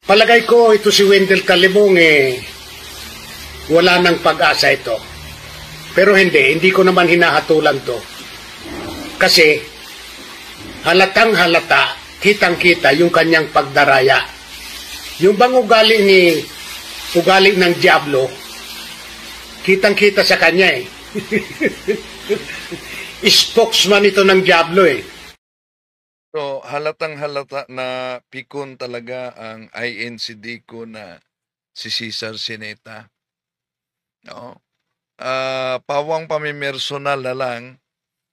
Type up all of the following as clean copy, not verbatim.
Palagay ko ito si Wendell Talibong wala nang pag-asa ito. Pero hindi ko naman hinahatulan to. Kasi halatang halata, kitang-kita yung kanyang pagdaraya. Yung bang ugali ng Diablo, kitang-kita sa kanya Spokesman ito ng Diablo So, halatang halata na pikon talaga ang INCD ko na si Cesar Sineta. No? Pawang pamimersonal na lang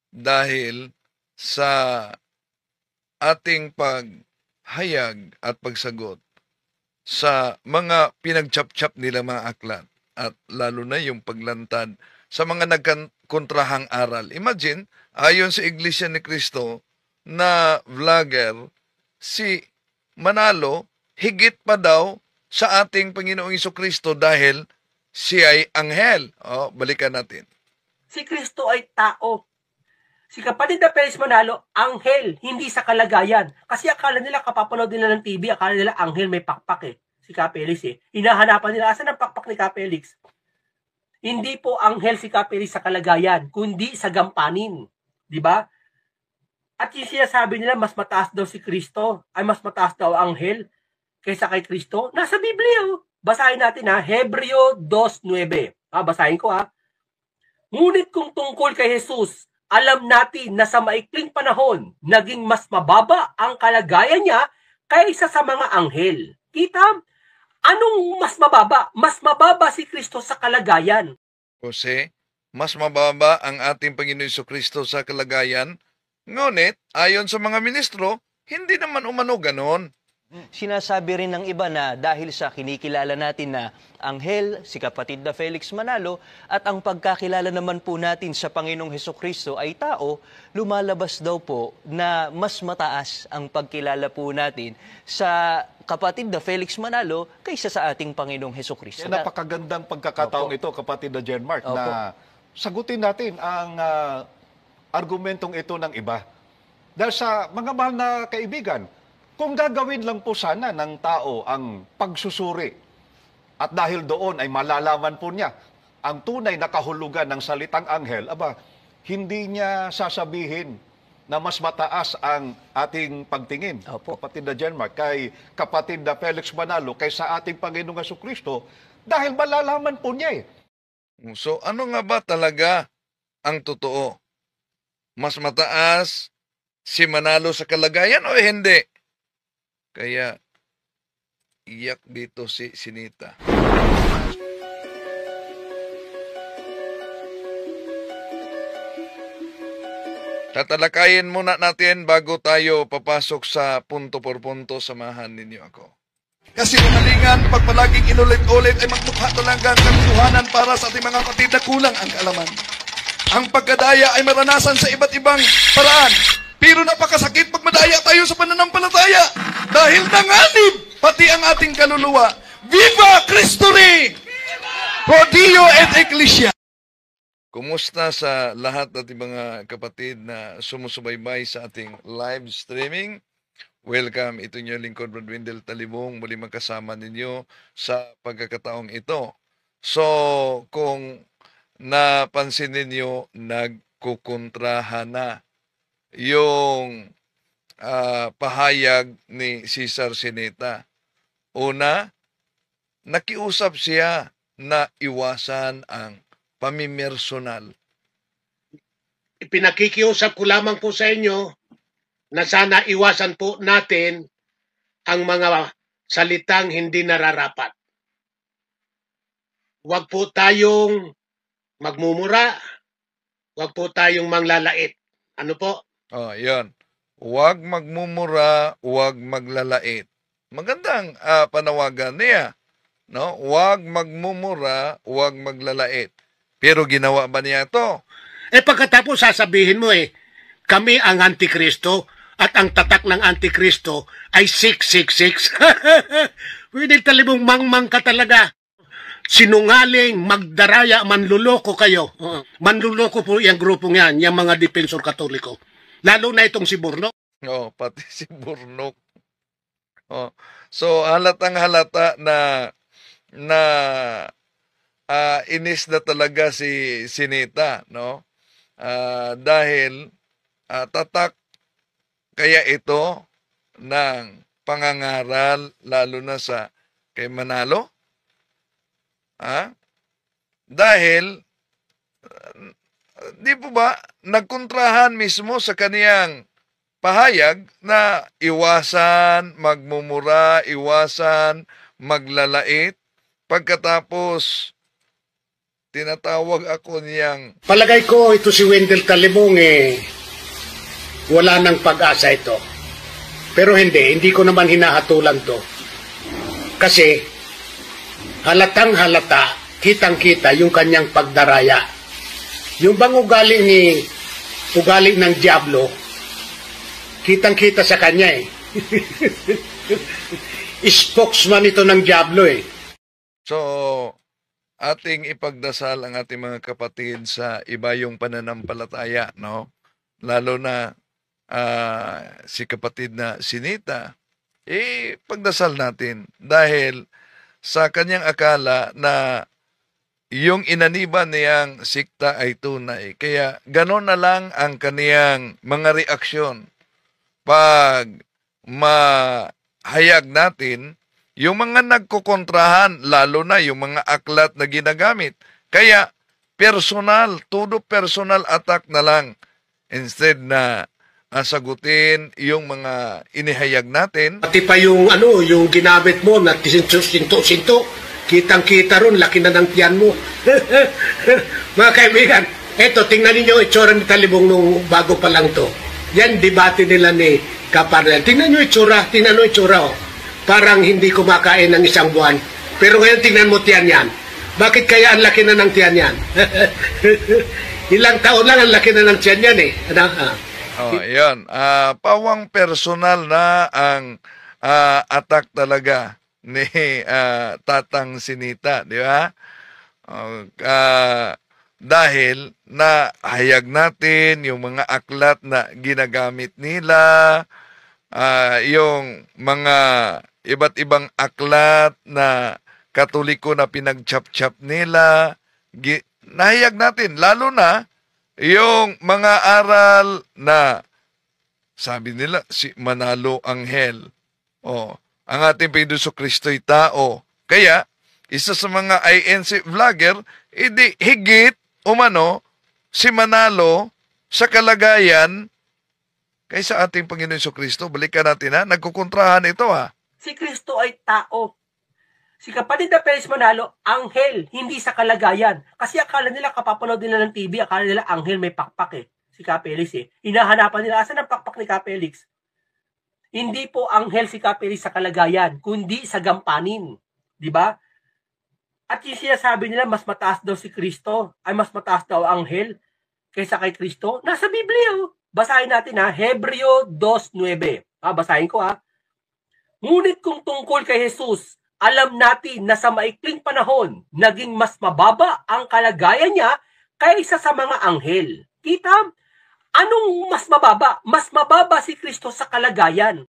dahil sa ating paghayag at pagsagot sa mga pinagchap-chap nila mga aklat at lalo na yung paglantad sa mga nagkontrahang aral. Imagine, ayon sa Iglesia ni Cristo na vlogger, si Manalo, higit pa daw sa ating Panginoong Jesucristo dahil siya ay anghel. Balikan natin. Si Kristo ay tao. Si kapatid na Felix Manalo, anghel, hindi sa kalagayan. Kasi akala nila kapapanood nila ng TV, akala nila anghel may pakpak si Kapelis Hinahanapan nila, asan ang pakpak ni Kapelis? Hindi po anghel si Kapelis sa kalagayan, kundi sa gampanin. Diba? At yung sinasabi nila, mas mataas daw si Kristo, ay mas mataas daw anghel kaysa kay Kristo. Nasa Biblia Basahin natin Hebreo 2:9. Basahin ko Ngunit kung tungkol kay Jesus, alam natin na sa maikling panahon, naging mas mababa ang kalagayan niya kaysa sa mga anghel. Kita? Anong mas mababa? Mas mababa si Kristo sa kalagayan. Jose, mas mababa ang ating Panginoon Jesucristo sa kalagayan. Ngunit, ayon sa mga ministro, hindi naman umano ganon. Sinasabi rin ng iba na dahil sa kinikilala natin na anghel, si kapatid na Felix Manalo, at ang pagkakilala naman po natin sa Panginoong Hesukristo ay tao, lumalabas daw po na mas mataas ang pagkilala po natin sa kapatid na Felix Manalo kaysa sa ating Panginoong Hesukristo. Napakagandang pagkakataong ito, kapatid na Jenmark, na sagutin natin ang argumentong ito ng iba. Dahil sa mga mahal na kaibigan, kung gagawin lang po sana ng tao ang pagsusuri at dahil doon ay malalaman po niya ang tunay na kahulugan ng salitang anghel, hindi niya sasabihin na mas mataas ang ating pagtingin, kapatid na Jenmark, kay kapatid na Felix Manalo kaysa ating Panginoong Jesucristo dahil malalaman po niya So ano nga ba talaga ang totoo? Mas mataas si Manalo sa kalagayan o hindi? Kaya, iyak dito si Sinita. Tatalakayin muna natin bago tayo papasok sa punto por punto. Samahan ninyo ako. Kasi umalingan, pag palaging inulit-ulit ay magmukha talagang katotohanan para sa ating mga kapatid na kulang ang kaalaman. Ang pagkadaya ay maranasan sa iba't ibang paraan. Pero napakasakit pag madaya tayo sa pananampalataya. Dahil nanganib pati ang ating kaluluwa. Viva Cristo Rey! Pro Dio et Ecclesia! Kumusta sa lahat nating mga kapatid na sumusubaybay sa ating live streaming? Welcome, ito niyo lingkod Brad Wendell Talibong, muli magkasama ninyo sa pagkakataong ito. So, kung napansin ninyo, nagkukontrahan na yung pahayag ni Cesar Sineta. Una, nakiusap siya na iwasan ang pamimersonal. Ipinakikiusap ko lamang po sa inyo na sana iwasan po natin ang mga salitang hindi nararapat. Huwag po tayong magmumura, huwag po tayong manglalait. Ano po? Yan. Huwag magmumura, huwag maglalait. Magandang panawagan niya. No? Huwag magmumura, huwag maglalait. Pero ginawa ba niya ito? Pagkatapos sasabihin mo kami ang Antikristo at ang tatak ng Antikristo ay 666. Wendell Talibong, mangmang ka talaga. Sinungaling, magdaraya, manluloko kayo. Manluloko po yung grupong yan, yung mga depensor katoliko. Lalo na itong si Burnok. Pati si Burnok. Oh. So halatang halata na inis na talaga si Sinita, no? Dahil tatak kaya ito ng pangangaral lalo na sa kay Manalo? Dahil di po ba nagkontrahan mismo sa kaniyang pahayag na iwasan magmumura, iwasan maglalait, pagkatapos tinatawag ako niyang Palagay ko ito si Wendell Talimong wala nang pag-asa ito. Pero hindi ko naman hinahatulan to. Kasi halatang halata, kitang-kita yung kanyang pagdaraya. Yung bang ugali ng Diablo, kitang-kita sa kanya Spokesman ito ng Diablo So, ating ipagdasal ang ating mga kapatid sa iba yung pananampalataya, no? Lalo na si kapatid na Sinita, pagdasal natin dahil sa kanyang akala na yung inaniban niyang sikta ay tunay. Kaya gano'n na lang ang kaniyang mga reaksyon pag mahayag natin yung mga nagkukontrahan, lalo na yung mga aklat na ginagamit. Kaya personal, todo personal attack na lang instead na sagutin yung mga inihayag natin. Pati pa yung yung ginamit mo na sinto-sinto, kitang-kita ron, laki na ng tiyan mo. Mga kaibigan, eto, tingnan ninyo itsura ni Talibong nung bago pa lang to. Yan, debate nila ni Kaparnel. Tingnan nyo itsura, oh. Parang hindi kumakain ng isang buwan. Pero ngayon, tingnan mo tiyan yan. Bakit kaya ang laki na ng tiyan yan? Ilang taon lang ang laki na ng tiyan yan Yan. Pawang personal na ang attack talaga ni Tatang Sinita, di ba? Dahil na hayag natin yung mga aklat na ginagamit nila, yung mga iba't ibang aklat na Katoliko na pinagchap-chap nila, nahayag natin, lalo na yung mga aral na sabi nila si Manalo Anghel. Ang ating Panginoon Kristo'y tao. Kaya, isa sa mga INC vlogger, higit umano si Manalo sa kalagayan kaysa ating Panginoon Kristo. Balikan natin nagkukontrahan ito Si Kristo ay tao. Si kapatid na Felix Manalo, anghel, hindi sa kalagayan. Kasi akala nila kapapanood nila ng TV, akala nila anghel may pakpak si Kapelis Hinahanapan nila, asan ang pakpak ni Kapelis? Hindi po anghel si Kapelis sa kalagayan, kundi sa gampanin. Di ba? At yung sinasabi nila, mas mataas daw si Kristo, ay mas mataas daw anghel kaysa kay Kristo. Nasa Biblia, Basahin natin Hebreo 2:9. Basahin ko Ngunit kung tungkol kay Jesus, alam natin na sa maikling panahon, naging mas mababa ang kalagayan niya kaysa sa mga anghel. Kita? Anong mas mababa? Mas mababa si Kristo sa kalagayan.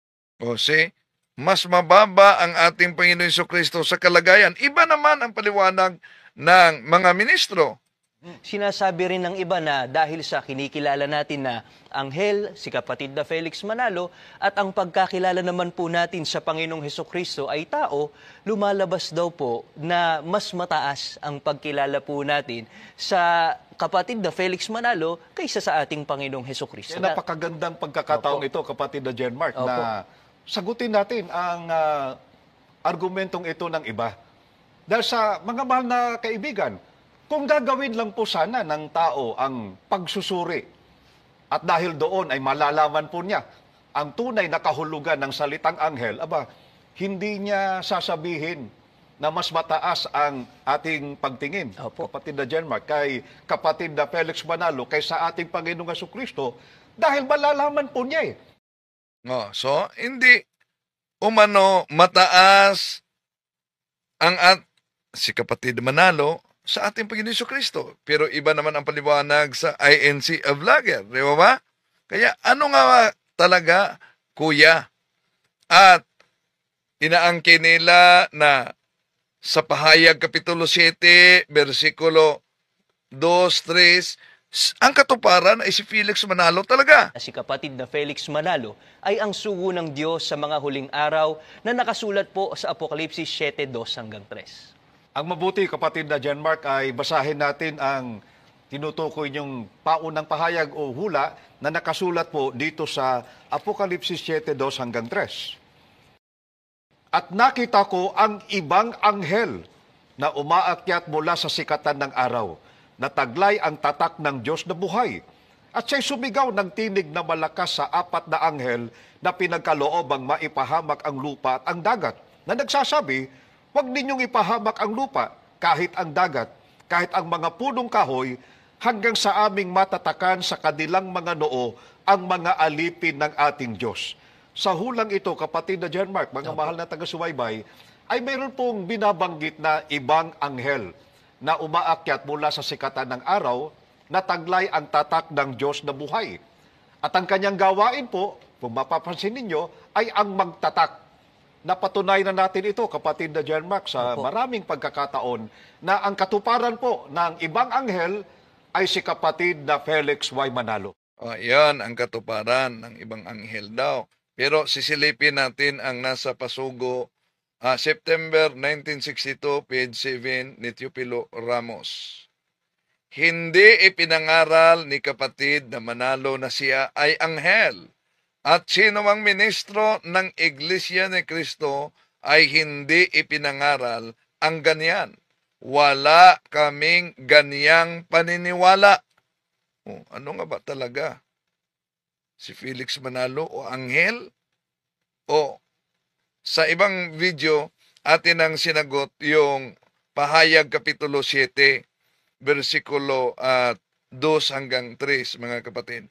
Mas mababa ang ating Panginoon Kristo sa kalagayan. Iba naman ang paliwanag ng mga ministro. Sinasabi rin ng iba na dahil sa kinikilala natin na anghel, si kapatid na Felix Manalo, at ang pagkakilala naman po natin sa Panginoong Hesukristo ay tao, lumalabas daw po na mas mataas ang pagkilala po natin sa kapatid na Felix Manalo kaysa sa ating Panginoong Hesukristo. Napakagandang pagkakataong ito, kapatid na Jenmark, na sagutin natin ang argumentong ito ng iba. Dahil sa mga mahal na kaibigan, kung gagawin lang po sana ng tao ang pagsusuri at dahil doon ay malalaman po niya ang tunay na kahulugan ng salitang anghel, hindi niya sasabihin na mas mataas ang ating pagtingin, kapatid na Jenmark, kay kapatid na Felix Manalo kaysa ating Panginoong Hesukristo dahil malalaman po niya So, hindi umano mataas ang si kapatid Manalo sa ating Panginoon Kristo. Pero iba naman ang paliwanag sa INC vlogger. Di ba? Kaya ano nga talaga, kuya? At inaangkin nila na sa Pahayag Kapitulo 7, versikulo 2, 3, ang katuparan ay si Felix Manalo talaga. Si kapatid na Felix Manalo ay ang sugo ng Diyos sa mga huling araw na nakasulat po sa Apokalipsis 7:2-3. Ang mabuti, kapatid na John Mark, ay basahin natin ang tinutukoy niyong paunang pahayag o hula na nakasulat po dito sa Apokalipsis 7:2-3. At nakita ko ang ibang anghel na umaakyat mula sa sikatan ng araw, na taglay ang tatak ng Diyos na buhay. At siya'y sumigaw ng tinig na malakas sa 4 na anghel na pinagkaloobang maipahamak ang lupa at ang dagat, na nagsasabi, huwag ninyong ipahamak ang lupa, kahit ang dagat, kahit ang mga punong kahoy, hanggang sa aming matatakan sa kanilang mga noo ang mga alipin ng ating Diyos. Sa hulang ito, kapatid na John Mark, mga mahal na taga-subaybay, ay mayroon pong binabanggit na ibang anghel na umaakyat mula sa sikatan ng araw na taglay ang tatak ng Diyos na buhay. At ang kanyang gawain po, kung mapapansin ninyo, ay ang magtatak. Napatunay na natin ito, kapatid na John Mark, sa maraming pagkakataon na ang katuparan po ng ibang anghel ay si kapatid na Felix Y. Manalo. Yan ang katuparan ng ibang anghel daw. Pero sisilipin natin ang nasa pasugo September 1962, page 7 ni Teofilo Ramos. Hindi ipinangaral ni kapatid na Manalo na siya ay anghel, at sino mang ministro ng Iglesia ni Cristo ay hindi ipinangaral ang ganyan. Wala kaming ganyang paniniwala. Ano nga ba talaga? Si Felix Manalo o anghel? O sa ibang video, atin ang sinagot yung Pahayag Kapitulo 7, versikulo 2-3, mga kapatid.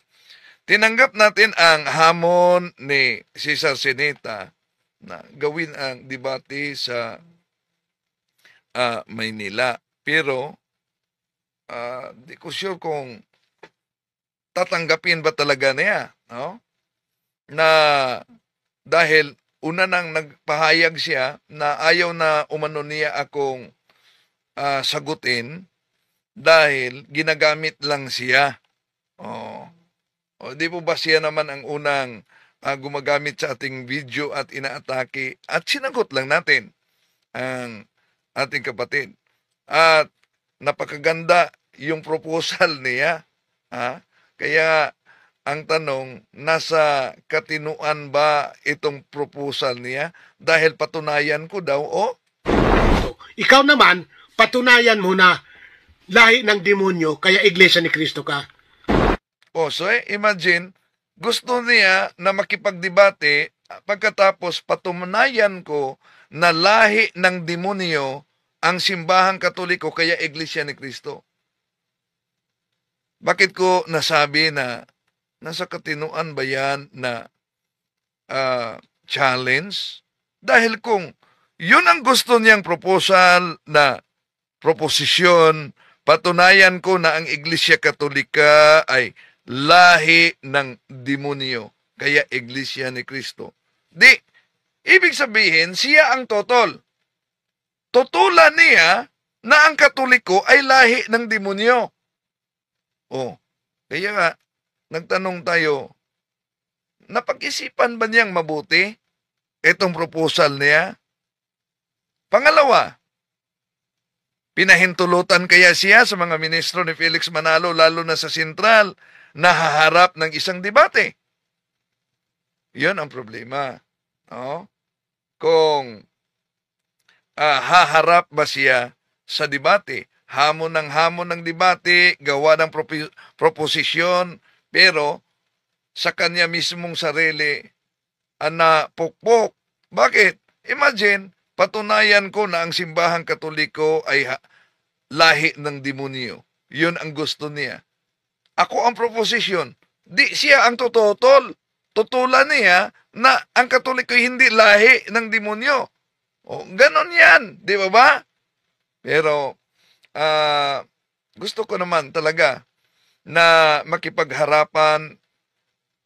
Tinanggap natin ang hamon ni Cesar Sinita na gawin ang debate sa Maynila. Pero, di ko sure kung tatanggapin ba talaga niya, no? Na dahil una nang nagpahayag siya na ayaw na umano niya akong sagutin dahil ginagamit lang siya. Di po ba siya naman ang unang gumagamit sa ating video at inaatake, at sinagot lang natin ang ating kapatid. At napakaganda yung proposal niya. Kaya ang tanong, nasa katinuan ba itong proposal niya? Dahil patunayan ko daw, Ikaw naman, patunayan mo na lahi ng demonyo, kaya Iglesia ni Cristo ka. So imagine, gusto niya na makipagdebate, pagkatapos patunayan ko na lahi ng demonyo ang simbahang Katoliko, kaya Iglesia ni Cristo. Bakit ko nasabi na nasa katinuan ba yan na challenge? Dahil kung yun ang gusto niyang proposal na proposisyon, patunayan ko na ang Iglesia Katolika ay lahi ng demonyo, kaya Iglesia ni Cristo. Di, ibig sabihin, siya ang totol. Tutulan niya na ang Katoliko ay lahi ng demonyo. Kaya nga, nagtanong tayo, napag-isipan ba niyang mabuti itong proposal niya? Pangalawa, pinahintulutan kaya siya sa mga ministro ni Felix Manalo, lalo na sa sentral, na haharap ng isang debate? Yun ang problema. Kung haharap ba siya sa debate? Hamon ng debate, gawa ng proposisyon, pero sa kanya mismong sarili, pukpok. Bakit? Imagine, patunayan ko na ang simbahang Katoliko ay lahi ng demonyo. Yun ang gusto niya. Ako ang proposisyon. Di siya ang tututol. Tutulan niya na ang Katoliko hindi lahi ng demonyo. Ganon yan. Di ba? Pero, gusto ko naman talaga na makipagharapan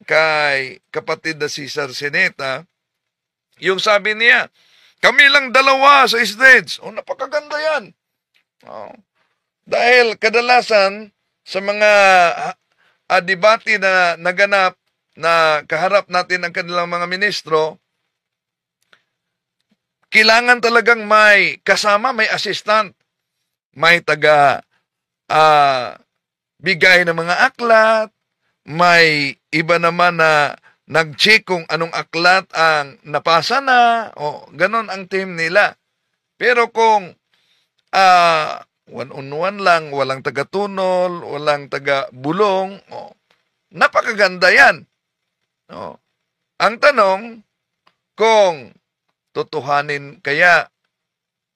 kay kapatid na Cesar Sinita. Yung sabi niya, Kami lang dalawa sa stage. O, napakaganda yan. Oh. Dahil kadalasan sa mga debate na naganap na kaharap natin ang kanilang mga ministro, kailangan talagang may kasama, may assistant, may taga bigay ng mga aklat, may iba naman na nag-check kung anong aklat ang napasa na, o ganon ang team nila. Pero kung one-on-one lang, walang taga-tunol, walang taga-bulong, napakaganda yan. Ang tanong, kung tutuhanin kaya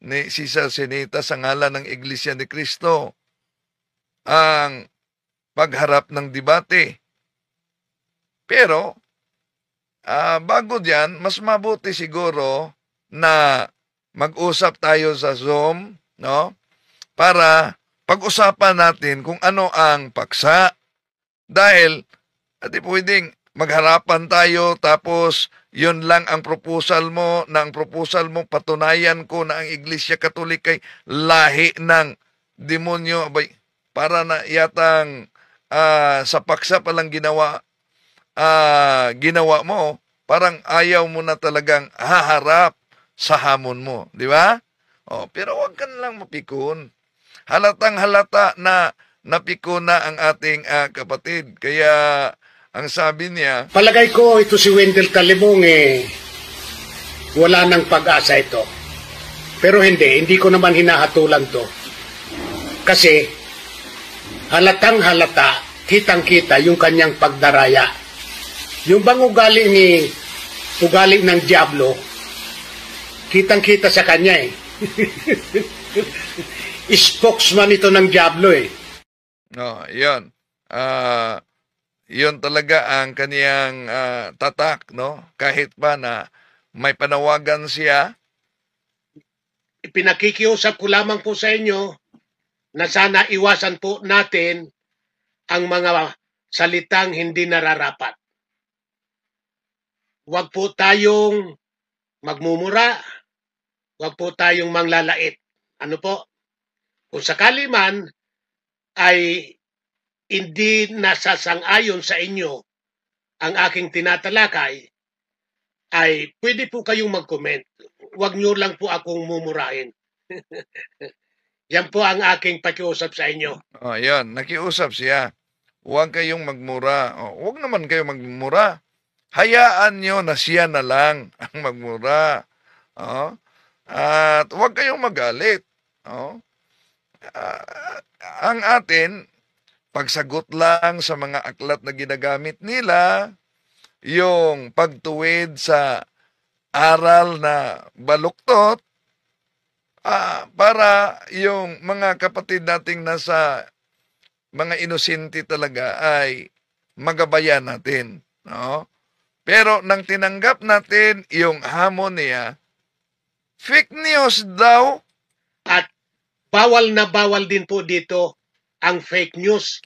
ni Cesar Sinita sa ngalan ng Iglesia ni Cristo ang pagharap ng debate. Pero, bago diyan, mas mabuti siguro na mag-usap tayo sa Zoom, no? Para pag-usapan natin kung ano ang paksa. Dahil, di pwedeng magharapan tayo tapos yun lang ang proposal mo, na ang proposal mo patunayan ko na ang Iglesia Katolik ay lahi ng demonyo. Abay, para na yatang sa paksa palang ginawa mo, parang ayaw mo na talagang haharap sa hamon mo, di ba? Pero wag ka lang mapikon. Halatang halata na napikon na ang ating kapatid. Kaya ang sabi niya, Palagay ko ito si Wendell Talibong wala nang pag-asa ito. Pero hindi ko naman hinahatulan to. Kasi halatang halata, kitang-kita yung kanyang pagdaraya. Yung bang ugali ng Diablo, kitang-kita sa kanya Spokesman ito ng Diablo yun. Yun talaga ang kaniyang tatak, no? Kahit pa na may panawagan siya. Pinakikiusap ko lamang po sa inyo na sana iwasan po natin ang mga salitang hindi nararapat. Huwag po tayong magmumura, huwag po tayong manglalait. Ano po? Kung sakali man ay hindi nasasang-ayon sa inyo ang aking tinatalakay, ay pwede po kayong mag-comment. Huwag nyo lang po akong mumurahin. Yan po ang aking pakiusap sa inyo. Yan, nakiusap siya. Huwag kayong magmura. Huwag naman kayong magmura. Hayaan nyo na siya na lang ang magmura. At huwag kayong magalit. Ang atin, pagsagot lang sa mga aklat na ginagamit nila, yung pagtuwid sa aral na baluktot, para yung mga kapatid nating nasa mga inosente talaga ay magabayan natin. No? Pero nang tinanggap natin yung hamon niya, fake news daw. At bawal na bawal din po dito ang fake news.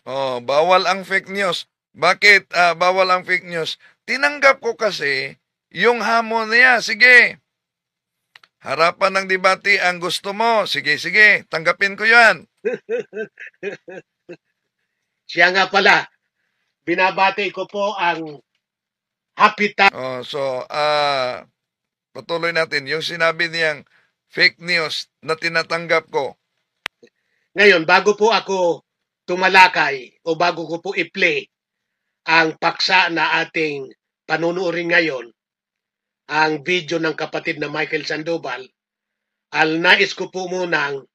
Bawal ang fake news. Bakit bawal ang fake news? Tinanggap ko kasi yung hamon niya. Sige, harapan ng debate ang gusto mo. Sige, tanggapin ko yan. Siya nga pala, binabati ko po ang happy time. Patuloy natin. Yung sinabi niyang fake news na tinatanggap ko. Ngayon, bago po ako tumalakay o bago ko po i-play ang paksa na ating panunuorin ngayon, ang video ng kapatid na Michael Sandoval, nais ko po munang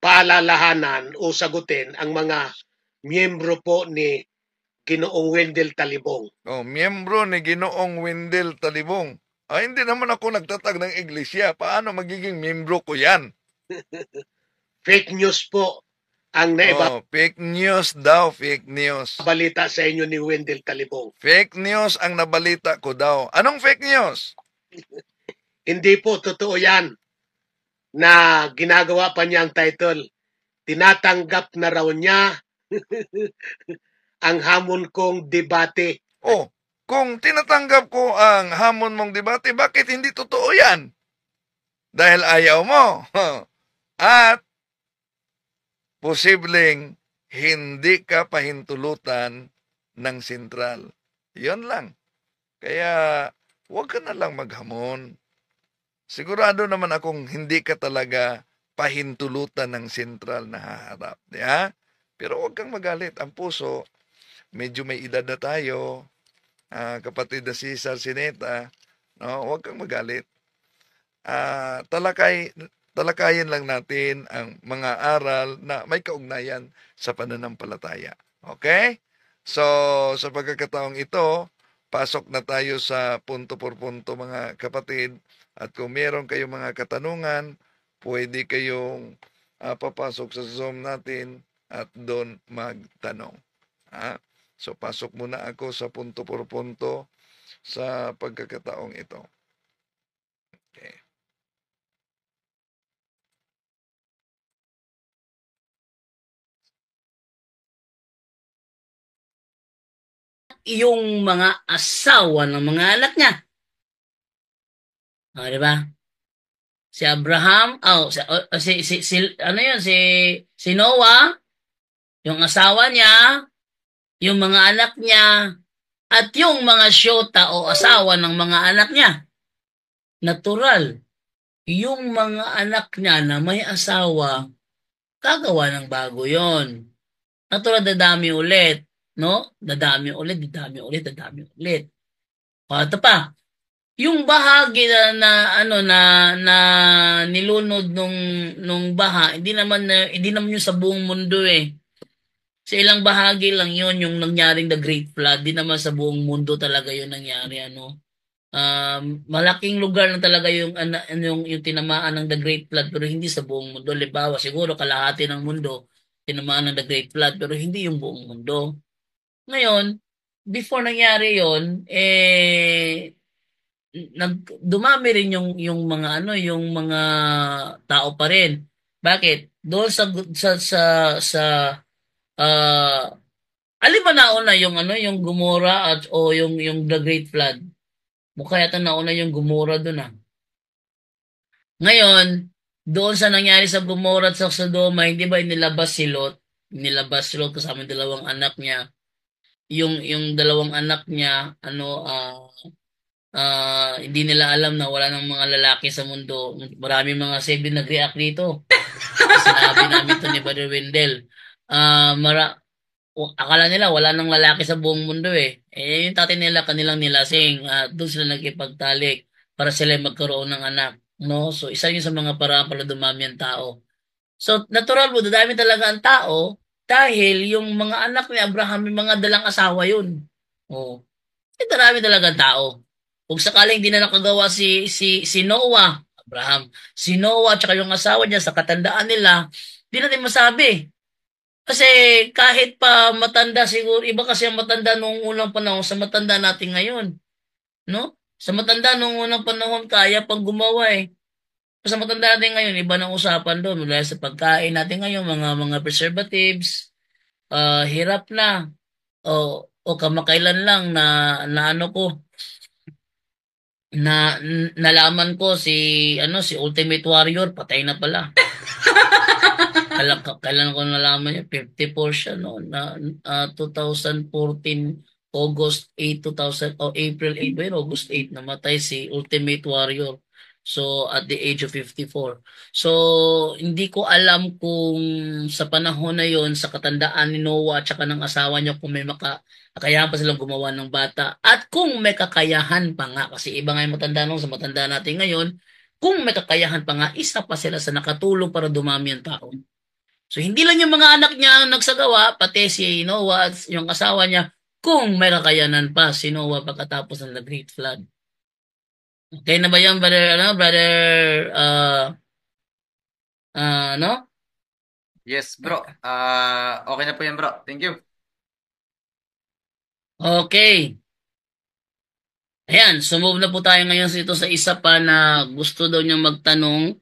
paalalahanan o sagutin ang mga miyembro po ni Ginoong Wendell Talibong. Miyembro ni Ginoong Wendell Talibong. Hindi naman ako nagtatag ng iglesia. Paano magiging miyembro ko yan? Fake news po ang fake news daw, fake news. balita sa inyo ni Wendell Talibong. Fake news ang nabalita ko daw. Anong fake news? Hindi po totoo yan na ginagawa pa niya ang title. Tinatanggap na raw niya ang hamon kong debate. Kung tinatanggap ko ang hamon mong debate, bakit hindi totoo yan? dahil ayaw mo. At posibleng hindi ka pahintulutan ng sentral. Yon lang. Kaya huwag ka na lang maghamon. Sigurado naman akong hindi ka talaga pahintulutan ng sentral na haharap. Yeah? Pero huwag kang magalit. Ang puso, medyo may edad na tayo. Kapatid na si Sarcineta, no? Huwag kang magalit. Talakayin lang natin ang mga aral na may kaugnayan sa pananampalataya. Okay? So, sa pagkakataong ito, pasok na tayo sa punto por punto mga kapatid. At kung meron kayong mga katanungan, pwede kayong papasok sa Zoom natin at doon magtanong. So, pasok muna ako sa punto por punto sa pagkakataong ito. Okay. Yung mga asawa ng mga anak niya. Di ba? Si Abraham, ano yun, si Noah, yung asawa niya, yung mga anak niya, at yung mga syota o asawa ng mga anak niya. Natural. Yung mga anak niya na may asawa, gagawa ng bago yon. Natural, dadami ulit. No? Dadami ulit. Ito pa. Yung bahagi na nilunod nung baha, hindi naman yung sa buong mundo eh. Sa ilang bahagi lang yon yung nangyaring the Great Flood. Di naman sa buong mundo talaga yun nangyari, ano. Malaking lugar na talaga yung tinamaan ng the Great Flood, pero hindi sa buong mundo. Halimbawa, siguro kalahati ng mundo tinamaan ng the Great Flood, pero hindi yung buong mundo. Ngayon, before nangyari yon, dumami rin yung mga yung mga tao pa rin. Bakit? Doon sa alin ba nauna yung Gomora o yung the Great Flood? Mukha yata nauna yung Gomora doon. Ngayon, doon sa nangyari sa Gomora at sa Sodoma, hindi ba inilabas si Lot? Nilabas si Lot kasama yung dalawang anak niya. Yung dalawang anak niya, hindi nila alam na wala ng mga lalaki sa mundo. Maraming mga save nag-react dito. Sinabi namin ito ni Brother Wendell. Akala nila wala ng lalaki sa buong mundo eh. Yung tatay nila kanilang nilasing. Doon sila nagkipagtalik para sila magkaroon ng anak. No? So, isa yun sa mga paraan para dumami ang tao. So, natural mo, dadami talaga ang tao dahil yung mga anak ni Abraham, yung mga dalang asawa yun. Oh. Darami talaga ang tao. Kung sakaling hindi na nakagawa si Noah, Abraham, si Noah at yung asawa niya sa katandaan nila, hindi natin masabi. Kasi kahit pa matanda siguro, iba kasi ang matanda noong unang panahon sa matanda natin ngayon. No? Sa matanda noong unang panahon, kaya pang gumawa eh. Sa matanda natin ngayon, iba ng usapan doon. Mula sa pagkain natin ngayon, mga preservatives, hirap na. O kamakailan lang na ano ko, nalaman ko si Ultimate Warrior, patay na pala. Kailan ko nalaman niya, 54 siya no, na 2014 August 8, 2000 o April 8 ba yun? August 8 namatay si Ultimate Warrior. So at the age of 54. So hindi ko alam kung sa panahon na yon sa katandaan ni Noah at saka ng asawa niya kung may kakayahan pa silang gumawa ng bata at kung may kakayahan pa nga kasi iba nga yung matanda nung sa matanda natin ngayon, kung may kakayahan pa nga isa pa sila sa nakatulong para dumami ang tao. So hindi lang yung mga anak niya ang nagsagawa, pati si Noah at yung asawa niya, kung may kakayanan pa si Noah pagkatapos ng the Great Flood. Okay na ba yan, brother, no? Yes, bro. Okay na po yan, bro. Thank you. Okay. Ayan, sumove na po tayo ngayon dito sa isa pa na gusto daw niyang magtanong.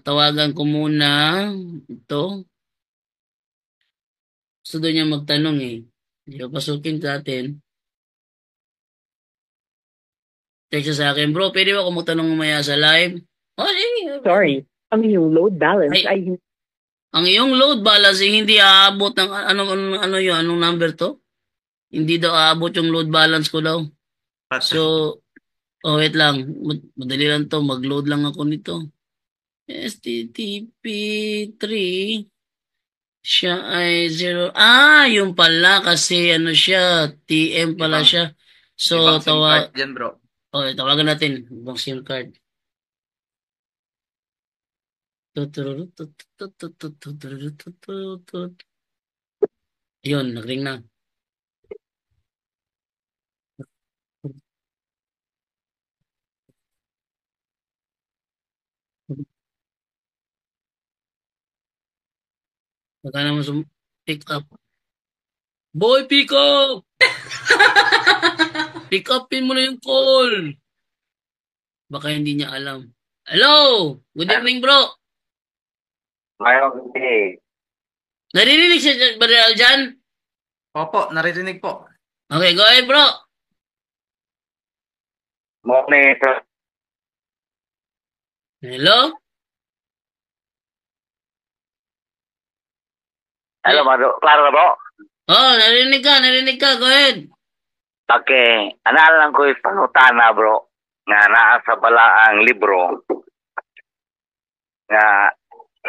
Tawagan ko muna ito. Gusto daw niyang magtanong eh. Hindi ko pasukin sa atin. Text sa akin, bro, pwede ba ako magtanong mamaya sa live? Oh, sige. Sorry, ang iyong load balance Ay, ay ang iyong load balance hindi aabot ng ano yun, anong number to? Hindi daw aabot yung load balance ko daw. So, oh wait lang. Madali lang to. Mag-load lang ako nito. STTP3 siya ay 0. Yung pala kasi ano siya, TM pala Ibang, siya. So, ibang SIM card yan, bro. tawagan natin. Ibang SIM card. Yun, nagring na. Baka naman pick up. Boy, pick up! Pick upin mo na yung call. Baka hindi niya alam. Hello! Good evening, bro. Mayroon hindi. Naririnig siya ba dyan? Opo, naririnig po. Okay, go ahead, bro. Monitor. Hello? Hello, Mado. Klaro na po? Oh, narinig ka. Go ahead. Okay. Analang ko yung panutana, bro. Nga naa sa balaang libro. Nga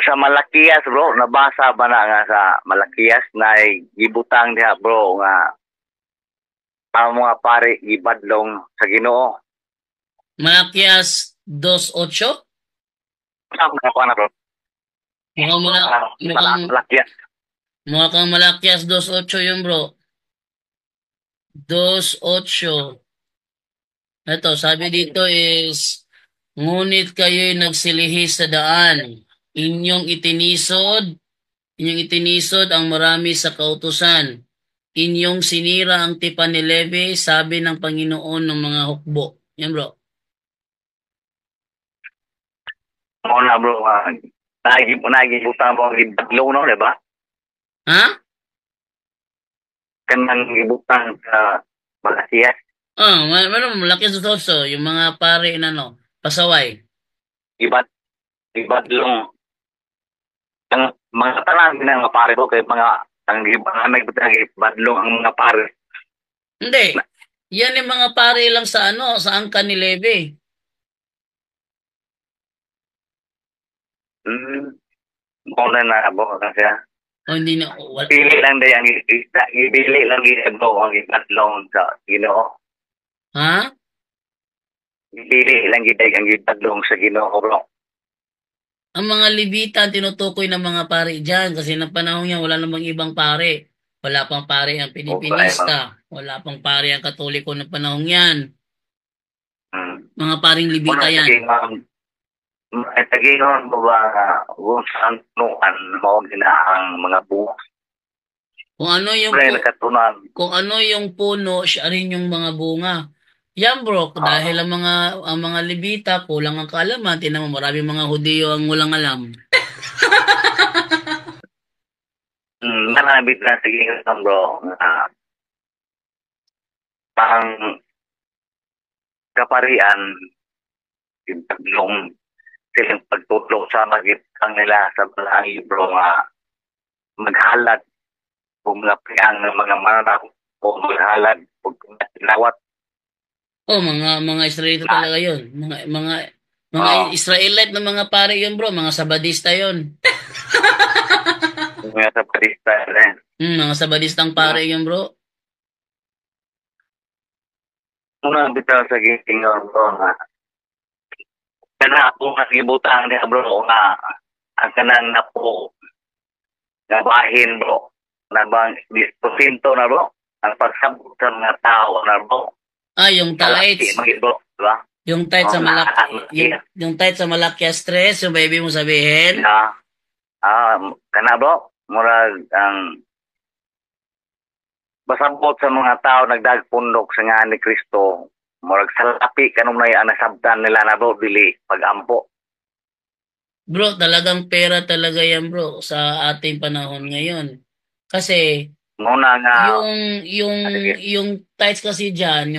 sa Malakias, bro. Nabasa ba na nga sa Malakias na gibutang diha, bro. Nga ang mga pare gibadlong sa Ginoo. Malakias 2:8? Saan na po na, bro? Malakias. Mukha kang Malakias 2:8 yun, bro. 2:8. Ito, sabi dito is, ngunit kayo'y nagsilihis sa daan. Inyong itinisod ang marami sa kautusan. Inyong sinira ang tipan ni Levi, sabi ng Panginoon ng mga hukbo. Yan, bro. Oo na, bro. Nagibutang mo ang gibadlong, no, diba? Ha? Kanang gibutang sa Malakias. Malaki sa toso, yung mga pare na pasaway. Gibadlong. Ang mga tanan ng mga pare ko kay mga gibadlong ang mga pare. Hindi. Yan yung mga pare lang sa sa angkan ni Levi. Muna na po kasi Hindi na. pili lang day ang ibili lang gibadlong ang gibadlong sa Ginoo. Ha? Ibili lang giday ang gibadlong sa Ginoo, bro. Ang mga Levita tinutukoy ng mga pare dyan kasi ng panahon niya wala namang ibang pare. Wala pang pare ang Pilipinista. Wala pang pare ang Katoliko ng panahon yan. Mga paring Levita yan. Tagingon mo ba kung saan nuan mo ginaang mga buhok? Kung ano yung puno, siya rin yung mga bunga. Yan, bro, dahil ang mga Levita kulang ang kaalaman, tinan mo maraming mga Hudiyo ang walang alam. Marabit na sige bro. Pang kaparian yung silang pagtutulong sa magitan nila sa balaang libro nga maghalad kung mga priyang ng mga mananap o maghalad kung tinawat. Oh, mga Israelita talaga yun. Mga Israelite na mga pare yun, bro. Mga Sabadista yun. Mga Sabadista rin. Mga Sabadistang pare yun, bro. Muna bitaw sa gitingon bro nga kana kung nagibutang niya bro nga ang kanang napo nga bahin bro nabang disposinto na bro ang pagsabot sa mga tao na bro. Yung tights. Bro, diba? Yung tights sa yung tights sa Malakias 3, yung baby mo sabihin. Kana bro, murag ang basabot sa mga tao nagdagpundok sa nga ni Kristo. Murag salapi kanong nay nasabtan nila na bro dili pagampo. Bro, talagang pera talaga yan, bro, sa ating panahon ngayon. Kasi muna nga yung tights kasi diyan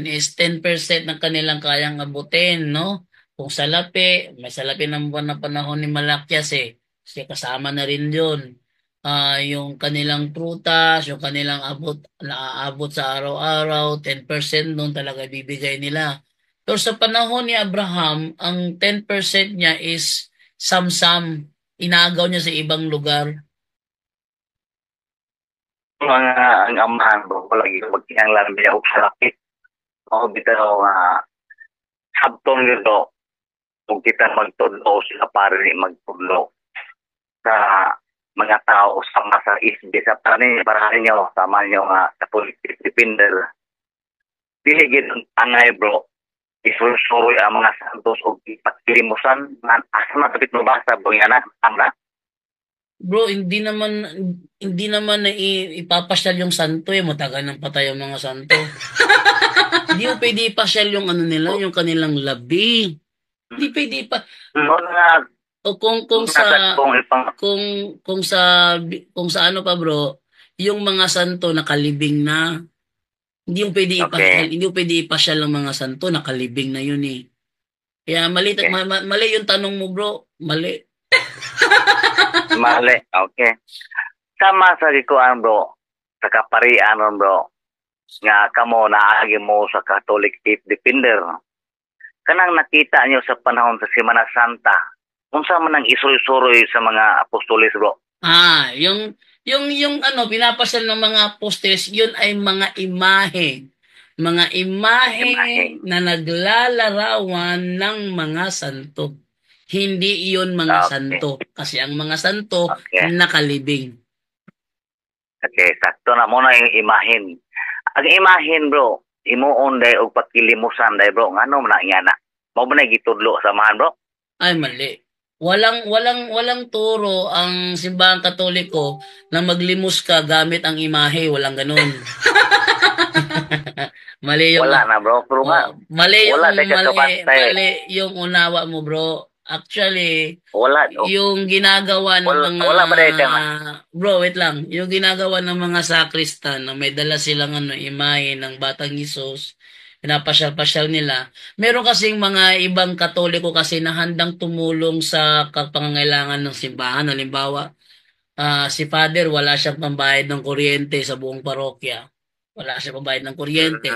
is 10% ng kanilang kayang abutin, no? Kung salapi, may salapi ng buwan na panahon ni Malakyas eh. Kasi kasama na rin yun. Yung kanilang prutas, yung kanilang naaabot sa araw-araw, 10% nun talaga bibigay nila. Pero sa panahon ni Abraham, ang 10% niya is samsam. Inagaw niya sa ibang lugar. Mga ang amahan bro, palagi magkinanglan biya og salapit. O bitaw nga sabton nito kung kita magtudlo sila para ni magtudlo sa mga tao sama sa isbi sa para ninyo sama nyo nga sa politik depender. Dili gid ang angay bro. Isusuroy ang mga santos o ipagkilimusan nga asa matapit mo basta bro yan ang Bro, hindi naman na ipapasyal yung santo eh. Matagal ng patay ang mga santo. Hindi mo pwede ipasyal yung ano nila, yung kanilang labi. Hindi pwede pa. no nga O kung sa ano pa bro, yung mga santo nakalibing na. Hindi mo pwede ipasyal, hindi mo pwede ipasyal ang mga santo, nakalibing na yun eh. Kaya mali mali yung tanong mo bro, mali. mali, okay. Sama sa gikuan bro, sa kaparian ron bro, nga kamo naagi mo sa Catholic Faith Defender. Kanang nakita nyo sa panahon sa Semana Santa, unsa man ang isuroy-suroy sa mga apostoles bro? Yung ano pinapasyal ng mga apostoles, yun ay mga imahe. Mga imahe na naglalarawan ng mga santo. Hindi iyon mga santo. Kasi ang mga santo nakalibing. Okay, sakto na mo na yung imahin. Ang imahin bro, himuon day og pagkilimusan day bro. Ngano man na mao ba na gitudlo samahan bro? Ay mali. Walang turo ang simbahang Katoliko na maglimos ka gamit ang imahe, walang ganun. Mali yung wala na bro, pero mali yung unawa mo bro. Actually, yung ginagawa ng mga bro, wait lang. Yung ginagawa ng mga sakristan na may dala silang imahe ng Batang Hesus, pinapasyal-pasyal nila. Meron kasing mga ibang Katoliko kasi na handang tumulong sa pangangailangan ng simbahan. Halimbawa, si Father wala siyang pambayad ng kuryente sa buong parokya. Wala siyang pambayad ng kuryente.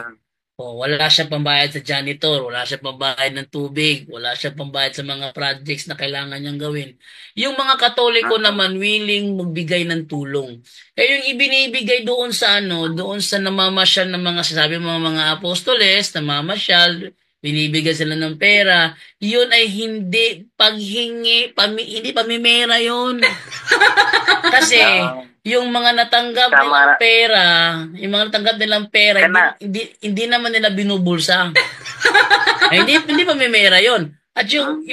Wala siyang pambayad sa janitor, wala siyang pambayad ng tubig, wala siyang pambayad sa mga projects na kailangan niyang gawin. Yung mga Katoliko naman willing magbigay ng tulong. Kaya yung ibinibigay doon sa namamasyal ng mga sasabi mga apostoles, namamasyal, binibigyan sila ng pera, yun ay hindi paghingi, hindi pamimera yun. Kasi yung mga natanggap nilang pera, hindi naman nila binubulsa. hindi pamimera yun. At yun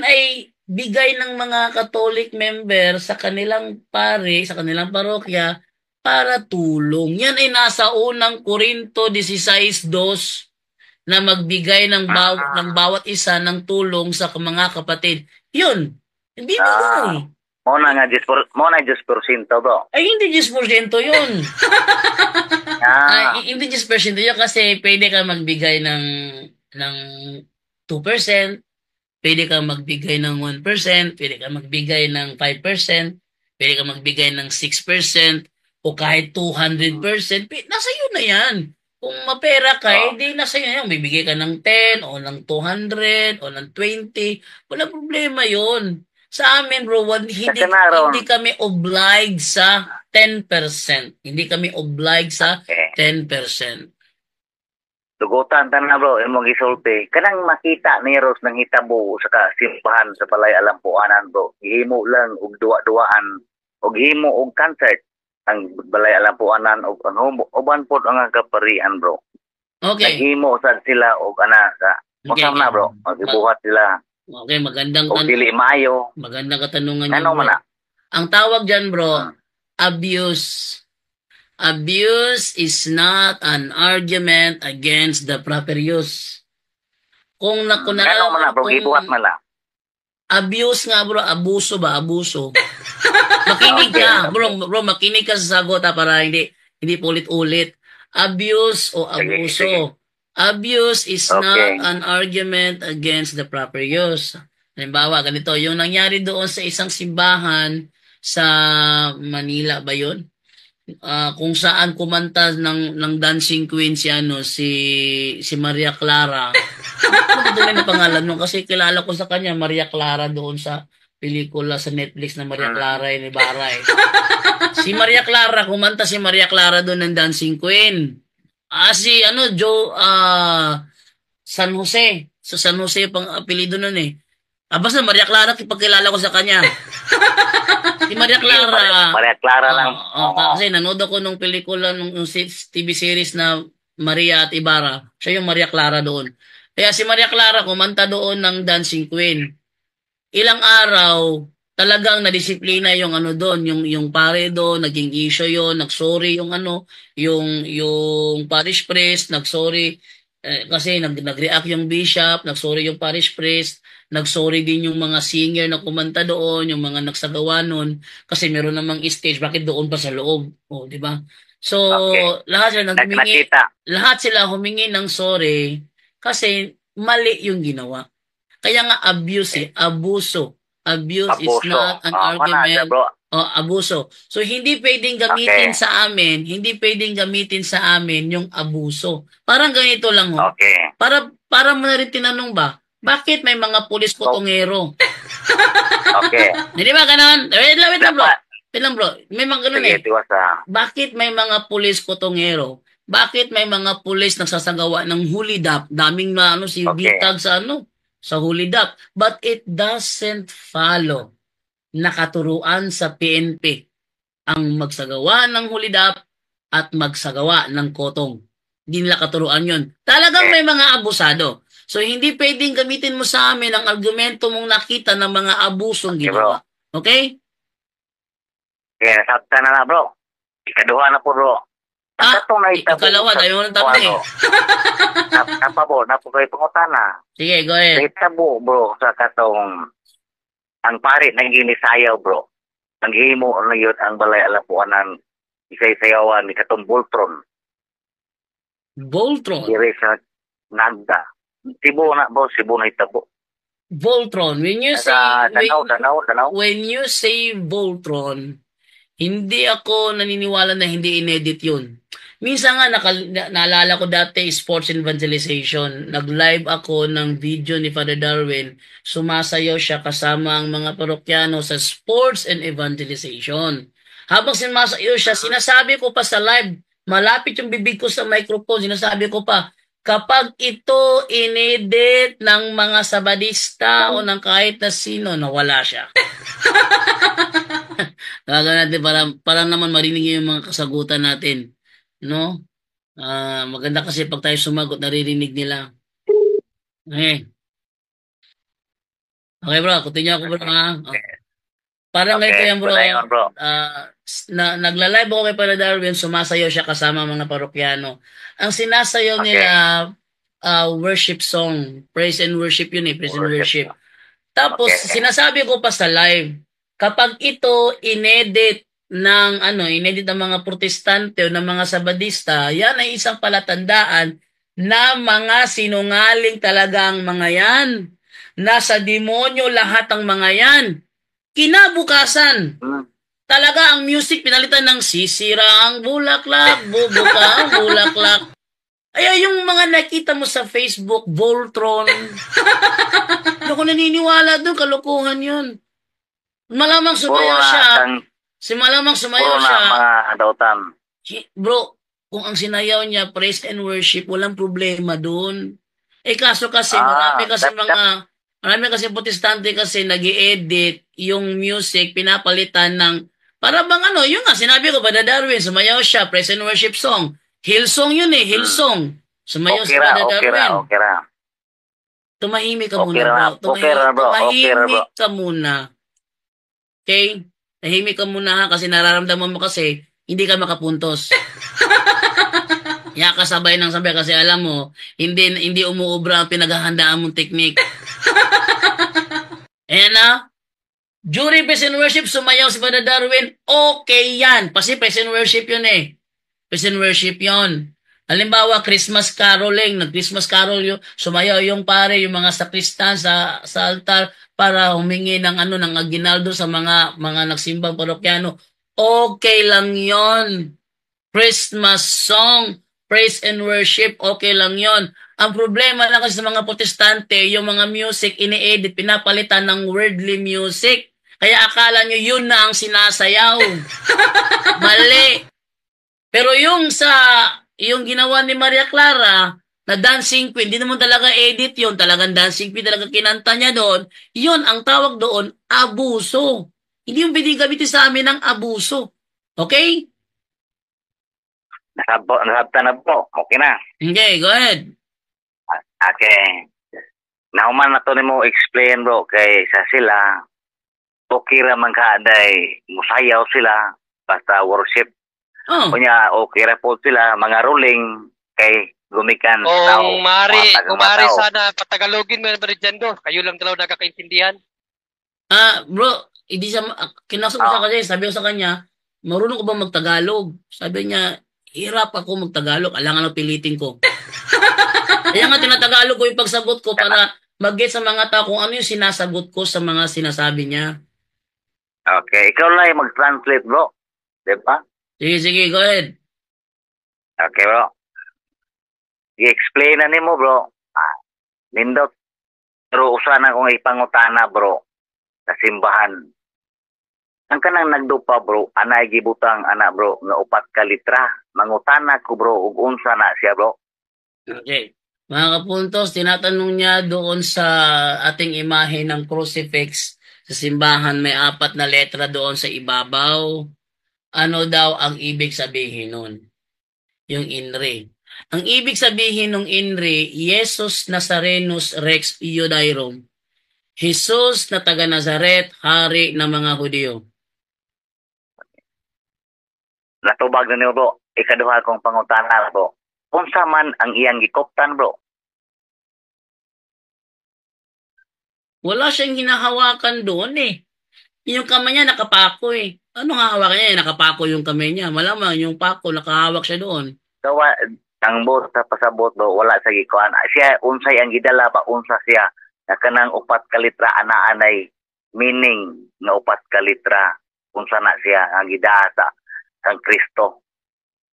ay bigay ng mga Catholic member sa kanilang sa kanilang parokya para tulong. Yan ay nasa unang Korinto 16:2 na magbigay ng bawat isa ng tulong sa mga kapatid. Yun. Hindi bigay. Mo na 10% bro. Ay, hindi 10% yun. Hindi 10% yun kasi pwede ka magbigay ng 2%, pwede ka magbigay ng 1%, pwede ka magbigay ng 5%, pwede ka magbigay ng 6%, o kahit 200%, nasa iyo na yan. Kung mapera ka, hindi nasa iyo na yan. Bibigay ka ng 10, o ng 200, o ng 20, wala problema yun. Sa amin, bro, hindi kami obliged sa 10%. Hindi kami obliged sa 10%. Tugutan na bro, imong gisulti. Kanang makita ni Ros ng hitabo sa simbahan sa Balay Alampuanan bro. Gihimo lang og duwa-duwaan og himo og concert ang Balay Alampuanan og uban pod ang kaparian bro. Okay. Naghimo sad sila og sa na bro. Magbuhat sila. Okay, magandang dili maayo. Magandang katanungan niyo. Ano man na? Ang tawag diyan, bro, abuse. Abuse is not an argument against the proper use. Kung ibuhat man lang. Abuse nga, bro, abuso ba? Abuso. Makinig ka, bro, makinig ka sa sagot para hindi paulit-ulit. Abuse o abuso. Abuse is Okay. not an argument against the proper use. Halimbawa, ganito, yung nangyari doon sa isang simbahan sa Manila ba yun? Kung saan kumanta ng dancing queen si Maria Clara. Ano tuloy na pangalan nun? Kasi kilala ko sa kanya, Maria Clara doon sa pelikula sa Netflix na Maria Clara ni Ibarra eh. Si Maria Clara, kumanta si Maria Clara doon ng dancing queen. San Jose. Sa San Jose pang apelido nun eh. Basta Maria Clara, pagkilala ko sa kanya. Si Maria Clara. Maria Clara lang. Kasi nanood ako nung pelikula, nung TV series na Maria at Ibarra. Siya yung Maria Clara doon. Kaya si Maria Clara kumanta doon ng Dancing Queen. Ilang araw, talagang nadisiplina yung ano doon, yung pare doon, naging issue yon, nagsorry yung yung parish priest, nagsorry kasi nag-react yung bishop, nagsorry yung parish priest, nagsorry din yung mga singer na kumanta doon, yung mga nagsagawa noon kasi meron namang stage, bakit doon pa sa loob? Oh, di ba? So, Okay. lahat sila humingi ng sorry kasi mali yung ginawa. Kaya nga abuse, abuso. Abuse is Abuso. not an Mana argument. bro. Abuso. So hindi pwedeng gamitin Okay. sa amin, yung abuso. Parang ganito lang ho. Okay. Para mo na rin tinanong ba, bakit may mga pulis kotongero? Okay. Hindi ba ganon? Wait lang bro. Dapat. Wait lang bro. May mga ganon Sige, eh. tiwasa. Bakit may mga pulis kotongero? Bakit may mga pulis nagsasagawa ng hulidap? Daming si Okay. bitag sa hulidap. But it doesn't follow na katuruan sa PNP ang magsagawa ng hulidap at magsagawa ng kotong. Hindi nila katuruan yun. Talagang may mga abusado. So hindi pwedeng gamitin mo sa amin ang argumento mong nakita ng mga abusong Okay, ginawa. Okay? Okay, nasabta na bro. Ikaduha na po bro. Katong nahitabo ikalawa, sa- dahil mo nang tanong eh. Napo kayo pangutana. Sige, go ahead. Nahitabo bro sa katong ang pare nang ginisayaw bro. Nanghimo na yun ang balay alapuanan isay-sayawan ni katong Voltron. Voltron. Diri sa Nagda. Sibo na bro, Sibo na hitabo. Voltron. When you Sa say Danaw. when you say Voltron, hindi ako naniniwala na hindi inedit yun. Minsan nga, naalala ko dati, sports evangelization. Nag-live ako ng video ni Father Darwin. Sumasayaw siya kasama ang mga parokyano sa sports and evangelization. Habang sumasayaw siya, sinasabi ko pa sa live, malapit yung bibig ko sa microphone, sinasabi ko pa, kapag ito inedit ng mga sabadista o ng kahit na sino, nawala siya. Gagawin natin para naman marinig yung mga kasagutan natin. No? Maganda kasi pag tayo sumagot, naririnig nila. Okay. Okay bro, continue ako bro ha. Parang Okay, ganito yan bro. padayon, bro. Nagla-live ako kay Father Darwin, sumasayaw siya kasama mga parokyano. Ang sinasayaw Okay. nila, worship song. Praise and worship yun eh, praise and worship. Tapos, Okay. sinasabi ko pa sa live, kapag ito inedit ng mga protestante o ng mga sabadista, yan ay isang palatandaan na mga sinungaling talagang mga yan. Nasa demonyo lahat ang mga yan. Kinabukasan, talaga ang music pinalitan ng sisira ang bulaklak, bubuka ang bulaklak. Ay, yung mga nakita mo sa Facebook, Voltron. Hindi ako naniniwala doon, kalukuhan yun. Malamang sumayaw siya. Malamang sumayaw siya. Mga dautan. Bro, kung ang sinayaw niya, praise and worship, walang problema doon. Kaso kasi, marami kasi protestante kasi nag-i-edit yung music, pinapalitan ng, para bang yun nga, sinabi ko, Father Darwin, sumayaw siya, praise and worship song. Hillsong yun eh, Hillsong. Sumayaw si Father Darwin. Okay ra. Tumahimik ka muna, bro. Tumahimik ka muna. Okay? Tahimik ka muna ha, kasi nararamdaman mo kasi, hindi ka makapuntos. Kasabay ng sabay kasi alam mo, hindi umuubra ang pinaghahandaan mong technique. Ayan na. During praise and worship, sumayaw si Father Darwin, okay yan. Kasi praise and worship yun eh. Praise and worship yun. Halimbawa, Christmas caroling, nag-Christmas carol yung sumayaw yung pare, yung mga sakristan sa altar para humingi ng ng aginaldo sa mga nagsimbang parokyano. Okay lang 'yon. Christmas song, praise and worship, okay lang 'yon. Ang problema lang kasi sa mga protestante, yung mga music ini-edit, pinapalitan ng worldly music. Kaya akala nyo yun na ang sinasayaw. Mali. Pero yung ginawa ni Maria Clara na dancing queen, hindi naman talaga edit yun. Talagang dancing queen, talaga kinanta niya doon. Yun, ang tawag doon, abuso. Hindi yung binigamitin sa amin ng abuso. Okay? Nasabta na po. Okay na. Okay, go ahead. Okay. Nauman na to ni mo explain bro kay sa sila okay ra man kaaday musayaw sila basta worship. Oh. Kunya okay ra po sila mga ruling kay gumikan tao. Kung mari sana patagalogin mo na Jendo. Kayo lang talaga nakakaintindihan. Bro, hindi siya kinasok ko siya kasi sabi ko sa kanya, marunong ko ba magtagalog? Sabi niya, hirap ako magtagalog, alangan ang pilitin ko. Kaya nga tinatagalog ko yung pagsagot ko para mag-get sa mga tao kung ano yung sinasagot ko sa mga sinasabi niya. Okay, ikaw lang mag-translate bro. Diba? Sige, go ahead. Okay bro. I-explain na nimo bro. Nindot. Pero usana kong ipangutana bro. Sa simbahan. Ang kanang nagdupa bro, anay gibutang ana bro, nga 4 ka litra. Mangutana ko bro, ug unsa na siya bro. Okay. Mga kapuntos, tinatanong niya doon sa ating imahe ng crucifix sa simbahan, may 4 na letra doon sa ibabaw. Ano daw ang ibig sabihin nun? Yung INRI. Ang ibig sabihin ng INRI, Jesus Nazarenus Rex Iudairum. Jesus na taga Nazaret, hari ng mga Hudyo. Natubag na niyo bro. Ikaduha kong pangutana bro. Unsa man ang iyang gikoptan bro? Wala siyang hinahawakan doon eh. Yung kamay niya nakapako eh. Anong hahawakan niya? Nakapako yung kamay niya. Malamang yung pako, nakahawak siya doon. So, ang bot sa pasabot bro, wala sa gikuan. Siya, unsay ang gidala ba? Unsa siya? Na kanang 4 ka litra ana-anay meaning na 4 ka litra. Unsa na siya ang gidasa ang Kristo.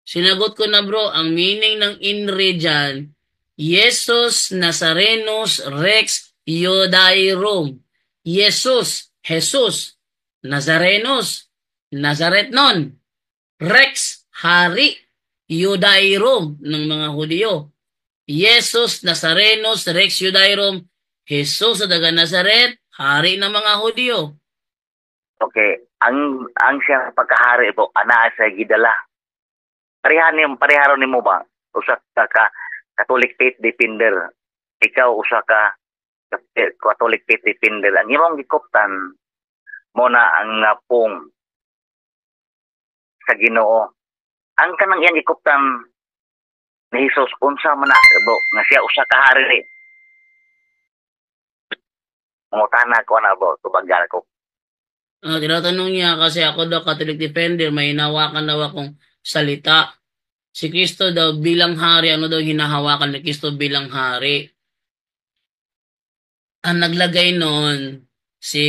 Sinagot ko na bro, ang meaning ng INRI dyan, Jesus Nazarenus Rex Iudairum. Jesus, Nazarenus, Nazaretnon, Rex, hari, Iudairum ng mga Hudyo. Jesus Nazarenus Rex Iudairum, Jesus sa taga Nazaret, hari ng mga Hudyo. Okay, ang siyang pagkahari po, ana sa gidala. Pareharon nimo ba? Usa ka Catholic faith defender. Ikaw usa ka Catholic faith defender. Ang imong gikoptan mo na ang pong sa Ginoo. Ang kanang iyang gikoptan ni Jesus unsa man na nga siya usa ka hari. Mutana ko na bro, tubagal ko. Tinatanong niya kasi ako daw Catholic defender, may hinawakan daw akong salita. Si Kristo daw bilang hari, ano daw hinahawakan ni Kristo bilang hari? Ang naglagay noon, si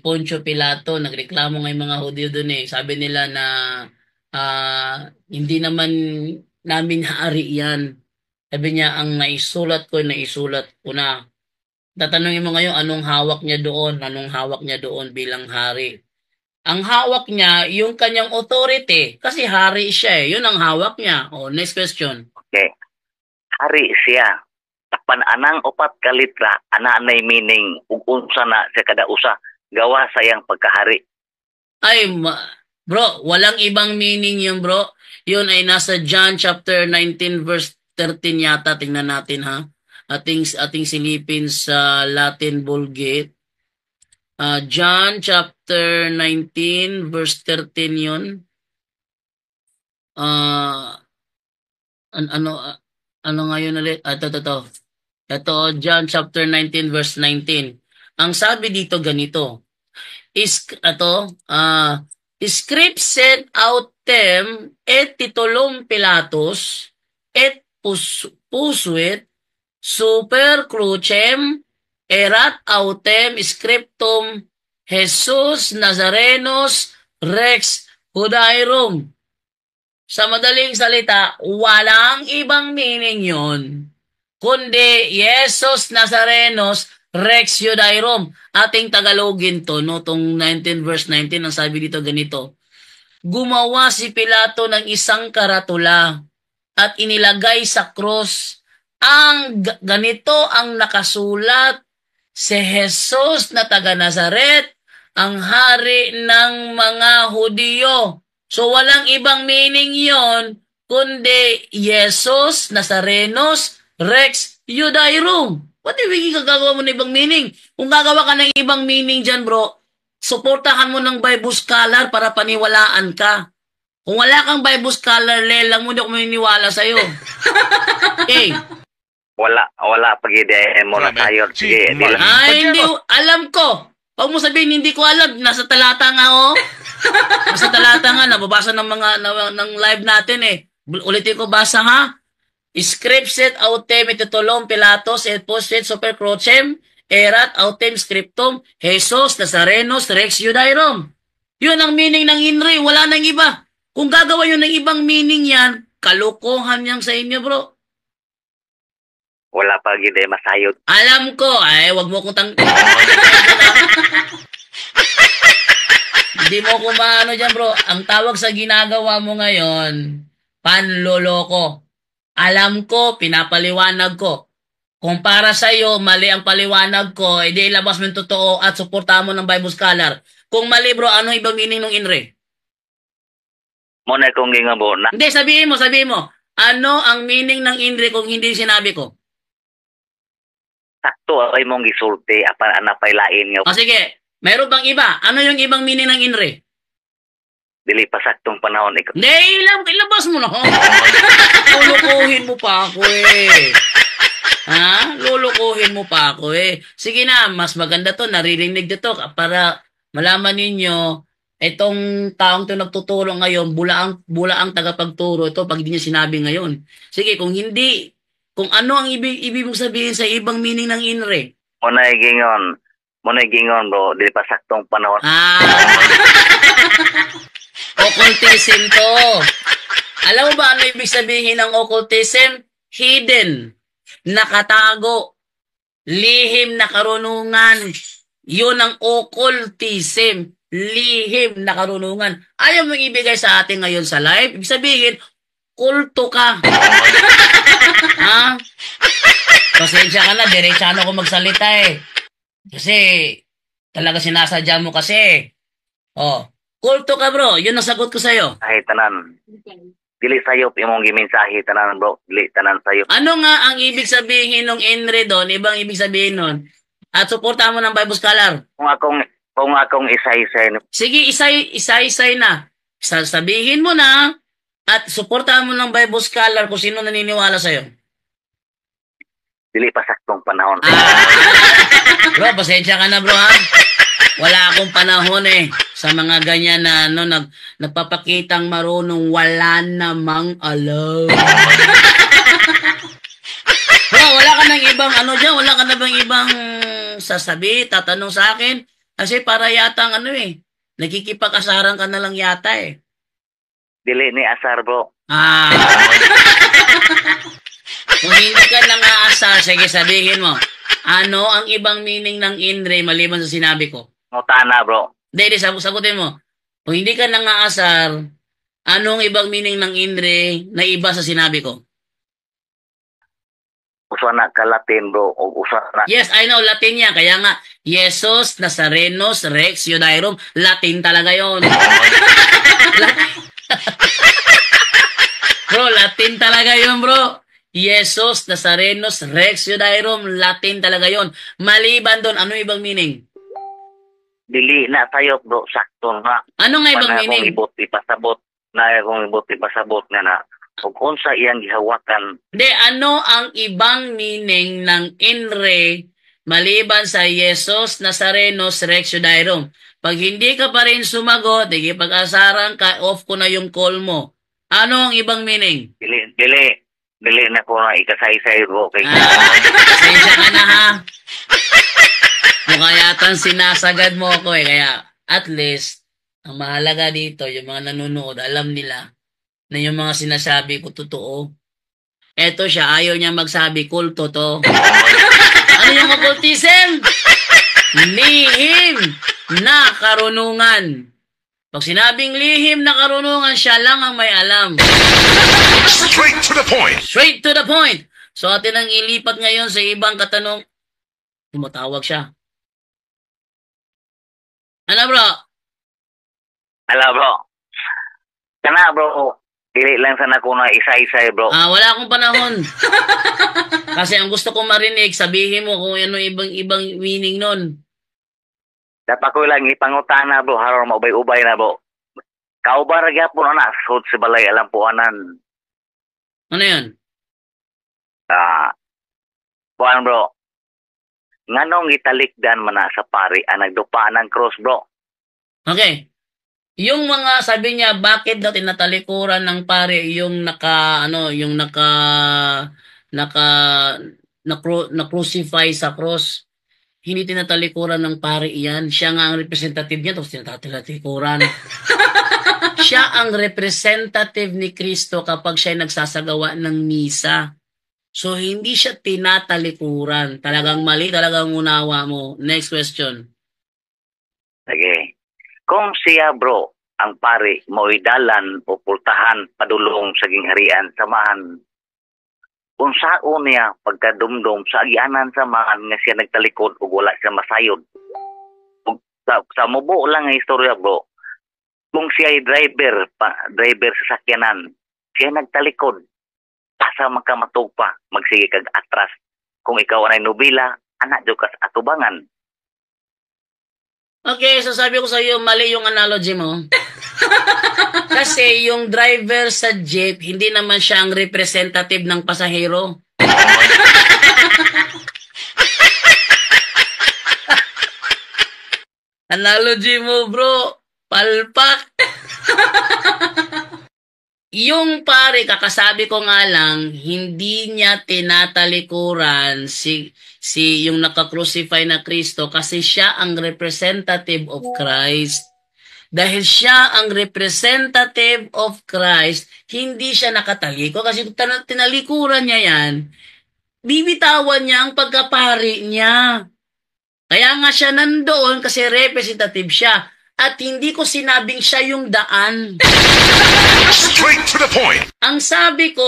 Poncio Pilato, nagreklamo ng mga Hudyo doon eh. Sabi nila na hindi naman namin hari yan. Sabi niya, ang naisulat ko na. Tatanungin mo ngayon, anong hawak niya doon bilang hari? Ang hawak niya, yung kanyang authority. Kasi hari siya eh. Yun ang hawak niya. Next question. Okay. Hari siya. Tapan anang 4 ka litra, ana-anay meaning, ug unsa na siya kada usa, gawa sa iyang pagkahari. Ay, bro, walang ibang meaning yun bro. Yun ay nasa John chapter 19 verse 13 yata. Tingnan natin ha. Ating silipin sa Latin Vulgate. John chapter 19 verse 13 yun. Ano nga yun ulit? Ito, John chapter 19 verse 19. Ang sabi dito ganito. Script sent out them et titulum Pilatus et pusuit super crucem erat autem scriptum Jesus Nazarenos Rex Judaeum. Sa madaling salita, walang ibang meaning yon kundi Jesus Nazarenos Rex Judaeum. Ating Tagalogin to, no? Tong 19 verse 19, ang sabi dito ganito. Gumawa si Pilato ng isang karatula at inilagay sa cross. Ganito ang nakasulat, si Jesus na taga Nazaret, ang hari ng mga Hudiyo. So walang ibang meaning yon kundi Jesus Nazarenos Rex Judaeum. Ba't ibigay gagawa mo ng ibang meaning? Kung gagawa ka ng ibang meaning dyan, bro, suportahan mo ng Bible scholar para paniwalaan ka. Kung wala kang Bible scholar, lelang mo, hindi ako maniniwala sa'yo. Okay. Wala pag-ide mo na tayo. Sige, hindi, alam ko. Huwag mo sabihin, hindi ko alam. Nasa talata nga, oh. Nasa talata nga, nababasa ng ng live natin, eh. Ulitin ko, basa, ha? Scripsit autem titulum Pilatos et posit super crucem erat autem scriptum Jesus Nazarenos Rex Judaeum. Yun ang meaning ng INRI, wala nang iba. Kung gagawa yun ng ibang meaning yan, kalokohan yan sa inyo, bro. Wala pag-ide masayod. Alam ko, ay, wag mo kong Hindi mo ko maano dyan, bro. Ang tawag sa ginagawa mo ngayon, panloloko. Alam ko, pinapaliwanag ko. Kung para sa'yo, mali ang paliwanag ko, edi ilabas mo yung totoo at suportahan mo ng Bible scholar. Kung mali, bro, ano ibang meaning ng INRI? Muna kong gingabo na. Hindi, sabihin mo. Ano ang meaning ng INRI kung hindi sinabi ko? Sakto ay mong gisulti, apan anapay lain nga. O sige, meron bang iba? Ano yung ibang meaning ng INRI? Dili pa saktong panahon. Hindi, ilabas mo na. Lulukuhin mo pa ako eh. Ha? Lulukuhin mo pa ako eh. Sige na, mas maganda to, naririnig dito para malaman ninyo, itong taong to nagtuturo ngayon, bulaang tagapagturo ito pag hindi niya sinabi ngayon. Sige, kung ano ang ibig mong sabihin sa ibang meaning ng INRI? Muna gingon bro, dili pa saktong panahon. Occultism to. Alam mo ba ano ibig sabihin ng occultism? Hidden. Nakatago. Lihim na karunungan. Yun ang occultism. Lihim na karunungan. Ayaw mong ibigay sa atin ngayon sa live. Ibig sabihin, kulto ka. Ha? Pasensya ka na, diretsano ko magsalita eh. Kasi, talaga sinasadya mo kasi. Oh. Kulto ka, bro. Yun ang sagot ko sa'yo. Ay, tanan. Dili sayop imong gimensahe tanan, bro. Dili tanan sayop. Ano nga ang ibig sabihin ng INRI doon? Ibang ibig sabihin nun? At suportahan mo ng Bible scholar. Kung akong isa-isay. Sige, isa-isay na. Sabihin mo na at suportahan mo ng Bible scholar kung sino naniniwala sa'yo. Dili pa saktong panahon. Bro, pasensya ka na, bro, ha? Wala akong panahon eh sa mga ganyan na nagpapakitang marunong wala namang alam. Bro, wala ka nang ibang wala ka na bang ibang sasabi, tatanong sa akin? Kasi para yata nakikipag-asaran ka na lang yata eh. Dili ni asar, bro. Kung hindi ka nang aasar, sige sabihin mo. Ano ang ibang meaning ng INRI maliban sa sinabi ko? Mutana, bro. Hindi, sagutin mo. Kung hindi ka nang aasar, anong ibang meaning ng INRI na iba sa sinabi ko? Usana ka Latin, bro. O usana. Yes, I know, Latin yan. Kaya nga, Jesus Nazarenos Rex Judaeum, Latin talaga yon. Bro, Latin talaga yon, bro. Jesus Nazarenos Rex Judaeum, Latin talaga yon. Maliban doon, ano ibang meaning? Dili na tayo, bro. Sakto na. Ano nga ibang meaning? Kung ipasabot na kung unsa iyang gihawakan. Hindi, ano ang ibang meaning ng INRI maliban sa Jesus Nazarenos Rex Judaeum? Pag hindi ka pa rin sumagot, pag-asaran ka, off ko na yung call mo. Ano ang ibang meaning? Dili. dili na ko na ikasaysay bro. Kay Pasensya ka na ha. Mukha yata sinasagad mo ako eh. Kaya at least, ang mahalaga dito, yung mga nanonood, alam nila na yung mga sinasabi ko totoo. Eto siya, ayaw niya magsabi, kulto to. Ano yung occultism? Lihim na karunungan. Pag sinabing lihim na karunungan, siya lang ang may alam. Straight to the point. Straight to the point. So atin ang ilipat ngayon sa ibang katanong. Tumatawag siya. Ano bro? Ala bro. Kana bro, dili lang sana ko na isa-isa bro. Wala akong panahon. Kasi ang gusto ko marinig, sabihin mo kung ano ibang meaning nun. Dapat ko lang ipangutana bro, haron maubay-ubay na bro. Kauban ra gyapon ana sud sa balay alam po anan. Ano 'yan? Buwan bro. Nganong italikdan man na sa pari ang nagdupa ng cross bro? Okay. Yung mga sabi niya bakit daw tinatalikuran ng pare yung na crucify sa cross. Hindi tinatalikuran ng pare iyan. Siya nga ang representative niya tapos tinatalikuran. Siya ang representative ni Kristo kapag siya nagsasagawa ng misa. So, hindi siya tinatalikuran. Talagang mali, talagang unawa mo. Next question. Sige. Kung siya bro, ang pari mo'y dalan o pultahan padulong sa gingharian samahan, kung saan niya pagkadumdum sa agyanan samahan nga siya nagtalikod o wala siya masayod. Sa mubo lang ang istorya bro, kung siya ay driver sa sakyanan, siya nagtalikod, asa makamatog pa, magsige kag atras. Kung ikaw ay nobila, anak jo ka sa atubangan. Okay, so sabi ko sa iyo, mali yung analogy mo. Kasi yung driver sa jeep, hindi naman siya ang representative ng pasahero. Analogy mo, bro. Palpak. Yung pare, kakasabi ko nga lang, hindi niya tinatalikuran si yung naka-crucify na Kristo kasi siya ang representative of Christ. Dahil siya ang representative of Christ, hindi siya nakataliko kasi tinalikuran niya yan, bibitawan niya ang pagkapari niya. Kaya nga siya nandoon kasi representative siya. At hindi ko sinabing siya yung daan. Straight to the point. Ang sabi ko,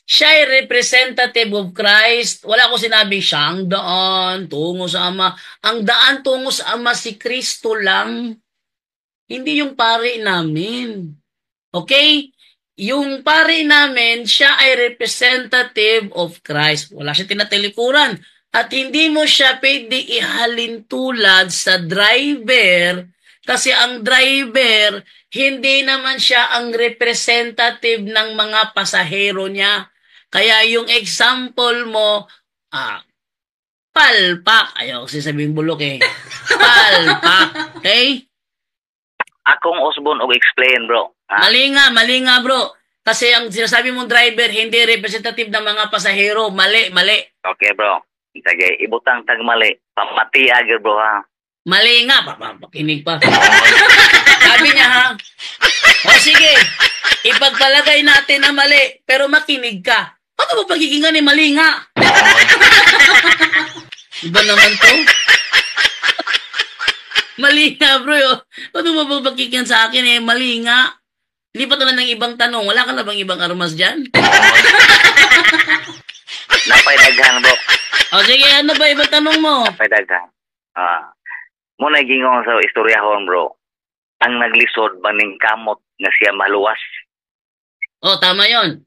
siya ay representative of Christ. Wala ko sinabing siya ang daan tungo sa Ama. Ang daan tungo sa Ama si Kristo lang. Hindi yung pari namin. Okay? Yung pari namin, siya ay representative of Christ. Wala siya tinatalikuran. At hindi mo siya pwede ihalin tulad sa driver kasi ang driver, hindi naman siya ang representative ng mga pasahero niya. Kaya yung example mo, palpak. Ayaw kasi sabihin bulok eh. Palpak. Okay? Akong Osborne og explain bro. Mali nga bro. Kasi ang sinasabi mong driver, hindi representative ng mga pasahero. Mali. Okay bro. Sige, ibutang tagmali. Pamati agad bro ha. Mali nga. Pakinig pa. Sabi niya ha. O sige, ipagpalagay natin na mali, pero makinig ka. Paano ba pagigingan ni mali nga? Iba naman to. Mali nga bro. Paano ba pagigingan sa akin mali nga? Lipat na lang ng ibang tanong. Wala ka na bang ibang armas dyan? Napaidaghan bro. O sige, ano ba ibang tanong mo? Napaidaghan. Muna gingong sa istoryahon bro. Ang naglisod baning kamot nga siya maluwas. Oh, tama yon.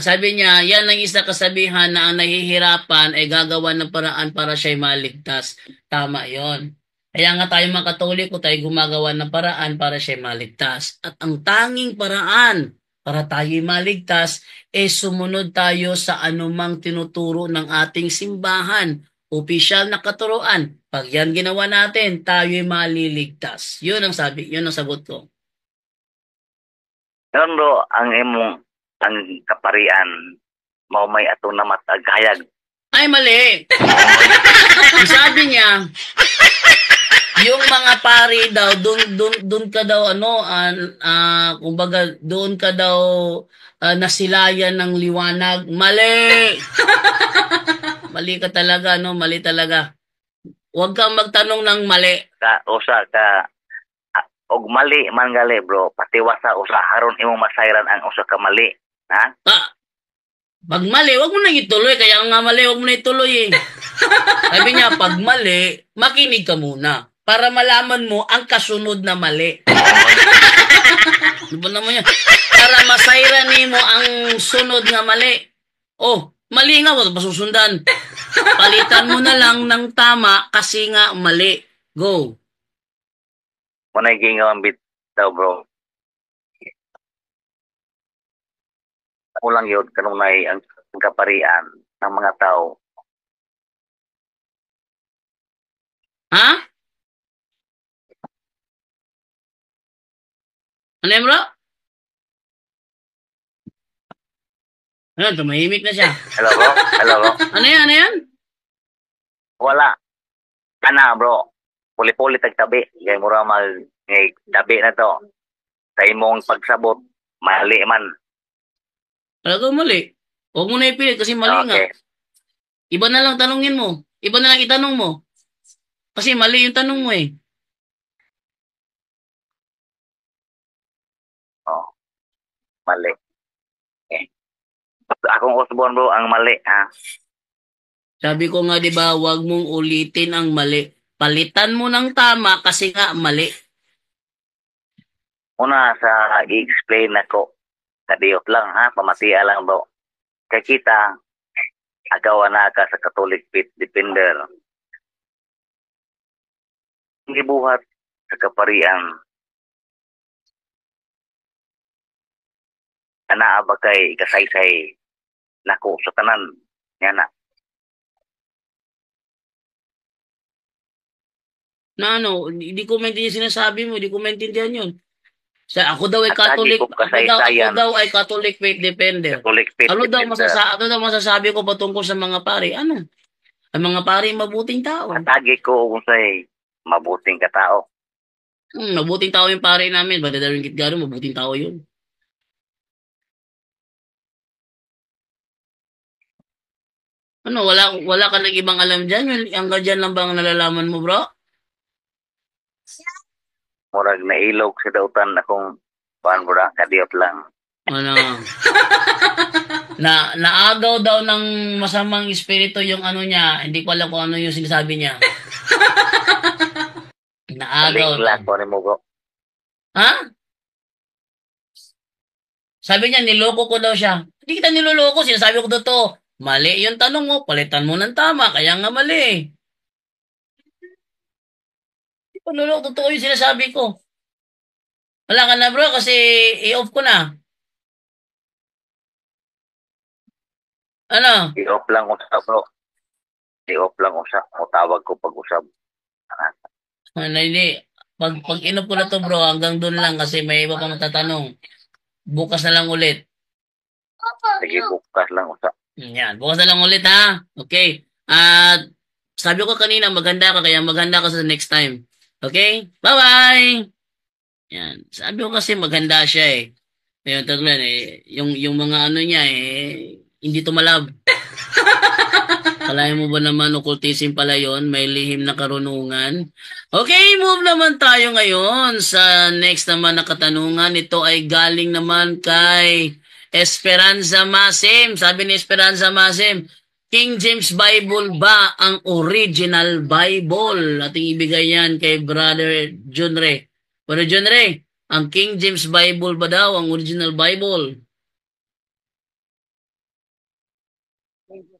Sabi niya, yan ang isa kasabihan na ang nahihirapan ay gagawa ng paraan para siya'y maligtas. Tama yon. Kaya nga tayo mga Katoliko, tayo gumagawa ng paraan para siya'y maligtas. At ang tanging paraan para tayo'y maligtas ay sumunod tayo sa anumang tinuturo ng ating simbahan. Opisyal na katuruan. Pag yan ginawa natin, tayo'y maliligtas. Yun ang sagot ko. Ngayon bro, ang kaparian, mao may ato na matagayag. Ay, mali. Ang sabi niya, yung mga pari daw, doon ka daw, kumbaga, doon ka daw nasilayan ng liwanag. Mali! Mali ka talaga, no? Mali talaga. Huwag kang magtanong ng mali. Og mali man gali bro, patiwasa usa haron imong masayran ang usa ka mali. Ha? Pag mali, wag mo na ituloy. Kaya nga mali, wag mo na ituloy eh. Sabi niya, pag mali, makinig ka muna. Para malaman mo ang kasunod na mali. Ano ba naman yan? Para masayran mo ang sunod nga mali. Oh, mali nga, wag masusundan. Palitan mo na lang ng tama kasi nga mali. Go. Muna gingawan bit daw bro. Kulang yun kanunay ang kaparian ng mga tao. Ha? Ano yan, bro? Ano, tumahimik na siya. Hello bro? Hello bro? Ano yan? Ano yan? Wala. Kana bro. Puli-puli tagtabi. Kaya mura ngay tabi na to. Sa imong pagsabot, mali man. Talaga mali. Huwag mo na ipilit kasi mali nga. Iba na lang tanungin mo. Iba na lang itanong mo. Kasi mali yung tanong mo eh. Oh. Mali. Eh. Akong Osborne bro, ang mali ha. Sabi ko nga 'di ba, huwag mong ulitin ang mali. Palitan mo ng tama kasi nga mali. Una sa i-explain ako. Kadiyot lang ha, pamatia lang bro. Kaya kita, agawan na ka sa Catholic Faith Defender. Hindi buhat sa kaparian. Anaa ba kay ikasaysay nako sa tanan. Yan na. Na ano, hindi ko maintindihan yung sinasabi mo, hindi ko maintindihan yun. Ako daw ay Catholic, ako daw ay Catholic Faith Defender. Ano daw masasabi ko patungkol sa mga pari? Ano? Ang mga pari mabuting tao. Atagi ko kung sa'y mabuting katao. Mabuting tao yung pari namin. Badadaring Kitgaro, mabuting tao yun. Ano, wala ka nang ibang alam dyan? Hanggang dyan lang ba ang nalalaman mo, bro? Murag na ilog sa dautan akong bro, kadiyot lang. Ano? Naagaw daw ng masamang espiritu yung ano niya. Hindi ko alam kung ano yung sinasabi niya. Naagaw. Ha? Sabi niya, niloko ko daw siya. Hindi kita niloloko. Sinasabi ko totoo. Mali yung tanong mo. Palitan mo ng tama. Kaya nga mali. Hindi ko niloloko. Totoo yung sinasabi ko. Wala ka na bro kasi i-off ko na. Ano? I-off lang usap bro. I-off lang usap. Tawag ko pag-usap. Hindi. Pag in-off ko na to bro, hanggang doon lang kasi may iba pa matatanong. Bukas na lang ulit. Sige, bukas lang usap. Yan. Bukas na lang ulit ha. Okay. At sabi ko kanina maganda ka kaya maganda ka sa next time. Okay? Bye-bye! Yan. Sabi ko kasi maganda siya eh. Ayun, taglan eh. Yung mga ano niya eh, hindi tumalab. Kalahin mo ba naman occultism pala yon, may lihim na karunungan? Okay, move naman tayo ngayon sa next naman na katanungan. Ito ay galing naman kay Esperanza Masim. Sabi ni Esperanza Masim, King James Bible ba ang original Bible? Ating ibigay yan kay Brother John Ray. Brother John Ray, ang King James Bible ba daw ang original Bible?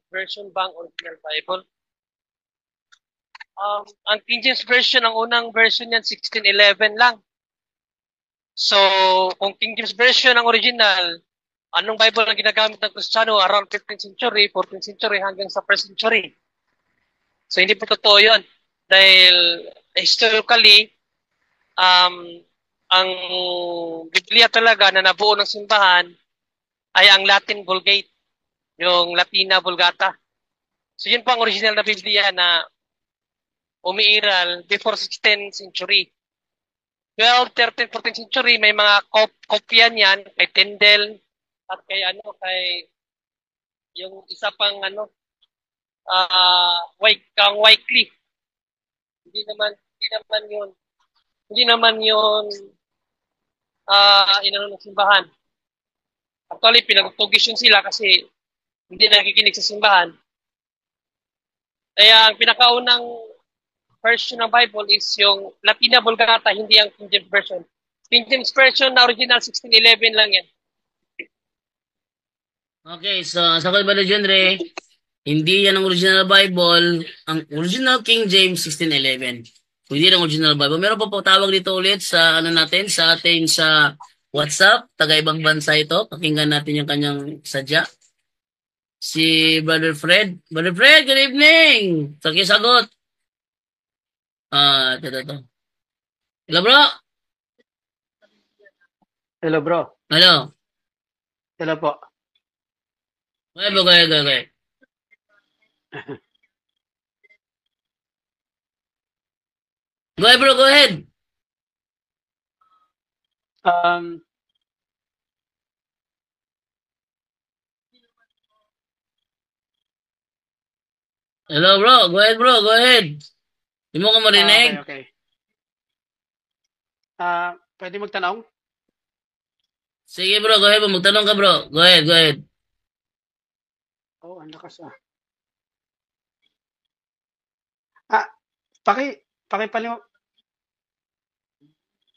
Version ba ang original Bible? Ang King James Version, ang unang version niyan, 1611 lang. So, kung King James Version ang original, anong Bible ang ginagamit ng Kristiyano around 15th century, 14th century, hanggang sa 1st century? So, hindi po totoo yun. Dahil, historically, ang Biblia talaga na nabuo ng simbahan ay ang Latin Vulgate. yung Latina Vulgata. So yun po ang original na Biblia na umiiral before 16th century. 12, 13, 14th century, may mga kopya niyan kay Tyndale at kay kay yung isa pang Wycliffe. Hindi naman yun inano ng simbahan. Actually, pinagtugis yun sila kasi hindi nakikinig sa simbahan. Kaya ang pinakaunang version ng Bible is yung Latina Vulgata, hindi ang King James Version. King James Version na original 1611 lang yan. Okay, so sa Brother John Ray, hindi yan ang original Bible. Ang original King James 1611. Kung hindi ang original Bible. Meron pa po tawag dito ulit sa natin, sa atin sa WhatsApp, taga-ibang bansa ito. Pakinggan natin yung kanyang sadya. Si Brother Fred. Brother Fred, good evening! Sagot. Ito. Hello, bro? Hello, bro. Hello. Hello po. Go ahead. Go ahead, bro. Go ahead. Hello, bro. Go ahead, bro. Go ahead. Hindi mo ka marinig? Okay. Pwede magtanong? Sige, bro. Go ahead. Magtanong ka, bro. Go ahead. Oh, ang lakas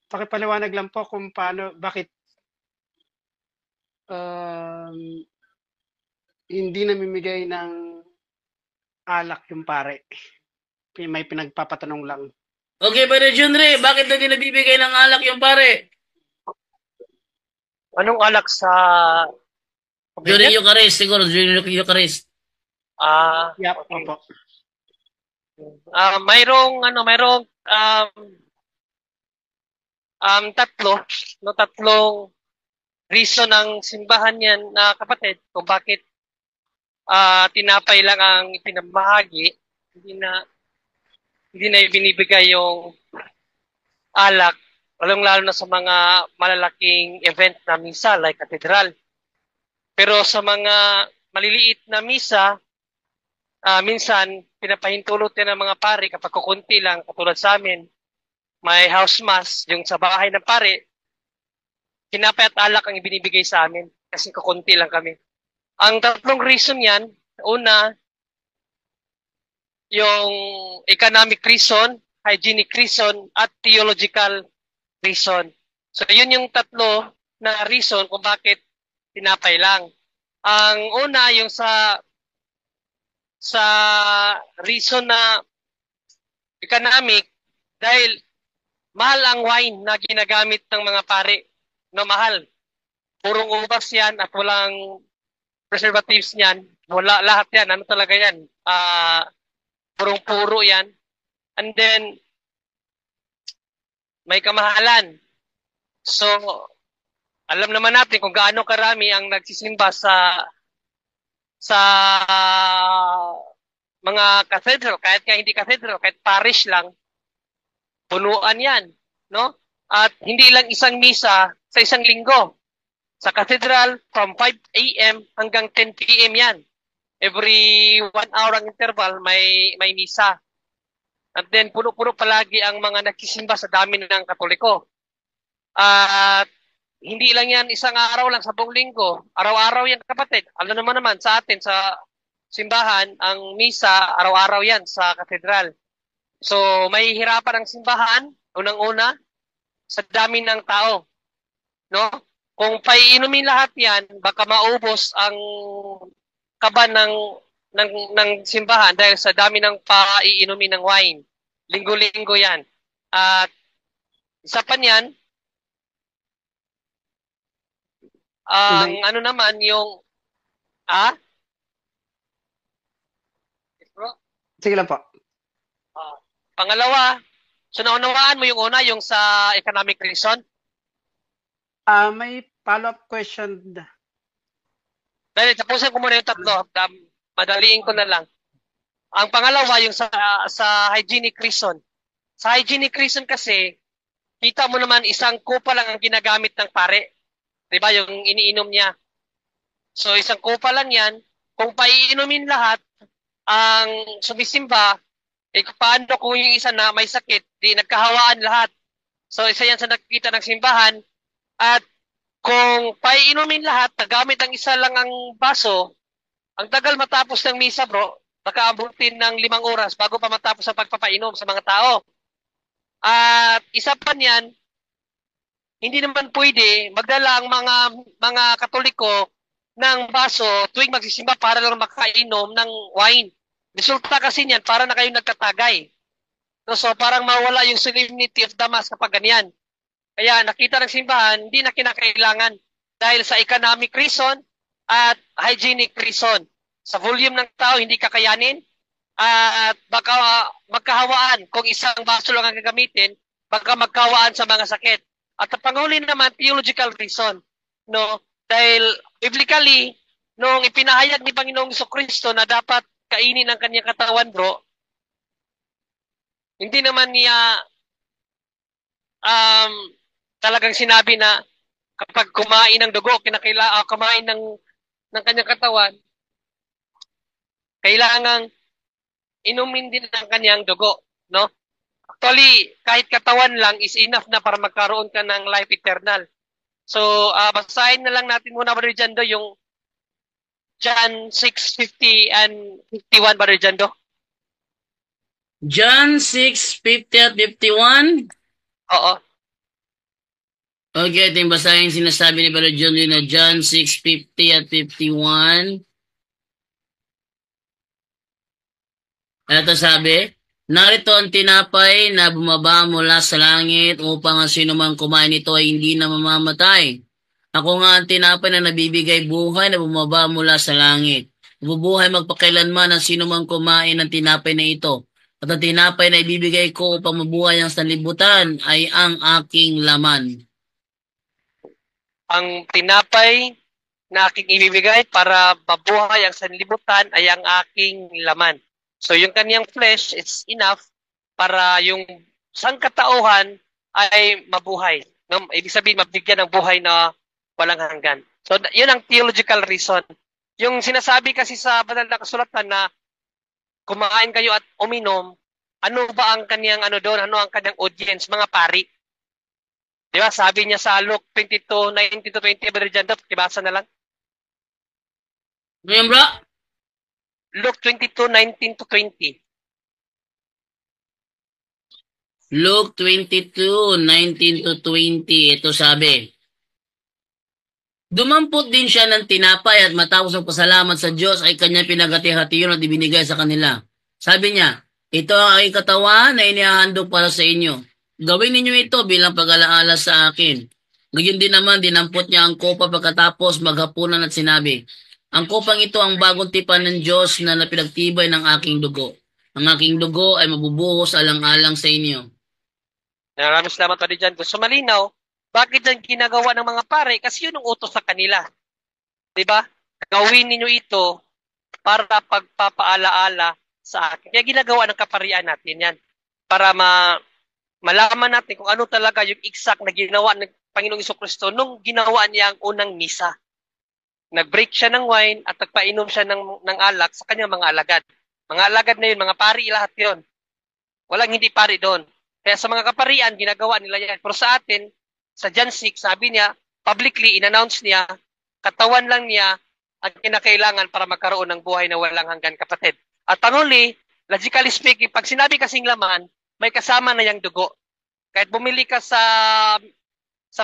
Pakipaliwanag lang po kung bakit hindi namimigay ng alak yung pare. May pinagpapatanong lang. Okay, Brother John Ray, bakit hindi nabibigay ng alak yung pare? Anong alak sa... During Eucharist, siguro. During Eucharist. Yep, okay. Opo. Mayroong tatlong reason ng simbahan yan na kapatid kung bakit tinapay lang ang ipinamahagi, hindi na ibinibigay yung alak, lalong-lalo na sa mga malalaking event na misa like katedral. Pero sa mga maliliit na misa, minsan pinapahintulot yan ng mga pare kapag kukunti lang, katulad sa amin, may house mass, yung sa bahay ng pare, tinapay at alak ang ibinibigay sa amin kasi kukunti lang kami. Ang tatlong reason yan, una, yung economic reason, hygienic reason, at theological reason. So, yun yung tatlo na reason kung bakit tinapay lang. Ang una, yung sa reason na economic, dahil mahal ang wine na ginagamit ng mga pare. No, mahal. Purong ubas yan at walang preservatives niyan. Wala lahat yan. Ano talaga yan? Purong-puro yan. And then, may kamahalan. So, alam naman natin kung gaano karami ang nagsisimba sa mga cathedral, kahit hindi cathedral, kahit parish lang, punuan yan, no? At hindi lang isang misa sa isang linggo. Sa cathedral, from 5 a.m. hanggang 10 p.m. yan. Every 1 hour ang interval, may misa. At then, puno-puno palagi ang mga nagsisimba sa dami ng Katoliko. At hindi lang yan isang araw lang sa buong linggo. Araw-araw yan, kapatid. Alam naman sa atin, sa simbahan, ang misa, araw-araw yan sa katedral. So, may hirapan ang simbahan, unang-una, sa dami ng tao. No? Kung paiinumin lahat yan, baka maubos ang kaban ng simbahan dahil sa dami ng paiinumin ng wine. Linggo-linggo yan. At isa pa niyan, ano naman yung Sige lang po. Pangalawa, so naunawaan mo yung una, yung sa economic reason? May follow-up question. Dahil tapusin ko muna yung tatlo. Madaliin ko na lang. Ang pangalawa, yung sa hygienic reason. Sa hygienic reason kasi, kita mo naman isang kupa lang ang ginagamit ng pare. Diba? Yung iniinom niya. So, isang kupa lang yan. Kung paiinumin lahat, ang sumisimba, paano kung yung isa na may sakit, di nagkahawaan lahat. So, isa yan sa nakikita ng simbahan. At kung paiinumin lahat, nagamit ang isa lang ang baso, ang tagal matapos ng misa, bro, nakaabutin ng 5 oras bago pa matapos ang pagpapainom sa mga tao. At isa pa niyan, hindi naman pwede magdala ang mga Katoliko ng baso tuwing magsisimba para lang makainom ng wine. Resulta kasi niyan, para na kayo nagtatagay. So parang mawala yung solemnity of the Mass kapag ganyan. Kaya nakita ng simbahan, hindi na kinakailangan dahil sa economic reason at hygienic reason. Sa volume ng tao, hindi kakayanin at baka magkahawaan. Kung isang baso lang ang gagamitin, baka magkahawaan sa mga sakit. At ang panghuli naman, theological reason. No? Dahil biblically, nung ipinahayag ni Panginoong Jesucristo na dapat kainin ang kanyang katawan, bro, hindi naman niya talagang sinabi na kapag kumain ng dugo, kumain ng kanyang katawan, kailangang inumin din ang kanyang dugo, no? Actually, kahit katawan lang is enough na para magkaroon ka ng life eternal. So, basahin na lang natin muna, Brother Jando, yung John 6:50 and 51, Brother Jando. John 6:50 at 51? Oo. Okay, ito yung basahin sinasabi ni Brother John na John 6:50 at 51. Ito sabi, narito ang tinapay na bumaba mula sa langit upang ang sinumang kumain nito ay hindi na mamamatay. Ako nga ang tinapay na nabibigay buhay na bumaba mula sa langit. Bubuhay magpakailanman ang sinumang kumain ng tinapay na ito. At ang tinapay na ibibigay ko upang mabuhay ang sanlibutan ay ang aking laman. Ang tinapay na aking ibibigay para mabuhay ang sanlibutan ay ang aking laman. So yung kanyang flesh is enough para yung sangkatauhan ay mabuhay. No? Ibig sabihin, mabigyan ng buhay na walang hanggan. So yun ang theological reason. Yung sinasabi kasi sa banal na kasulatan na kumain kayo at uminom, ano ba ang kanyang doon? Ano ang kanyang audience? Mga pari. Di ba? Sabi niya sa Luke 22:19-20, Brother Jando, ibasa na lang. Ngayon, bro? Luke 22:19-20. Luke 22:19-20. Ito sabi, dumampot din siya ng tinapay at matapos ang pasalamat sa Diyos ay kanyang pinagati-hatiyon at ibinigay sa kanila. Sabi niya, ito ang aking katawan na inihahandog para sa inyo. Gawin ninyo ito bilang pag-alaala sa akin. Ngayon din naman, dinampot niya ang kopa pagkatapos maghapunan at sinabi, ang kopang ito ang bagong tipan ng Diyos na napinagtibay ng aking dugo. Ang aking dugo ay mabubuhos alang-alang sa inyo. Maraming salamat pa rin dyan. So malinaw, bakit yan ginagawa ng mga pare? Kasi yun ang utos sa kanila. Diba? Gawin ninyo ito para pagpapaalaala sa akin. Kaya ginagawa ng kaparian natin yan. Para malaman natin kung ano talaga yung exact na ginawa ng Panginoong Jesucristo nung ginawa niya ang unang misa. Nag-break siya ng wine at nagpainom siya ng alak sa kanyang mga alagad. Mga alagad na yun, mga pari lahat yun. Walang hindi pari doon. Kaya sa mga kaparian, ginagawa nila yan. Pero sa atin, sa John 6, sabi niya, publicly, in-announce niya, katawan lang niya ang kinakailangan para magkaroon ng buhay na walang hanggan, kapatid. At panghuli, logically speaking, pag sinabi kasing laman, may kasama na yung dugo. Kahit bumili ka sa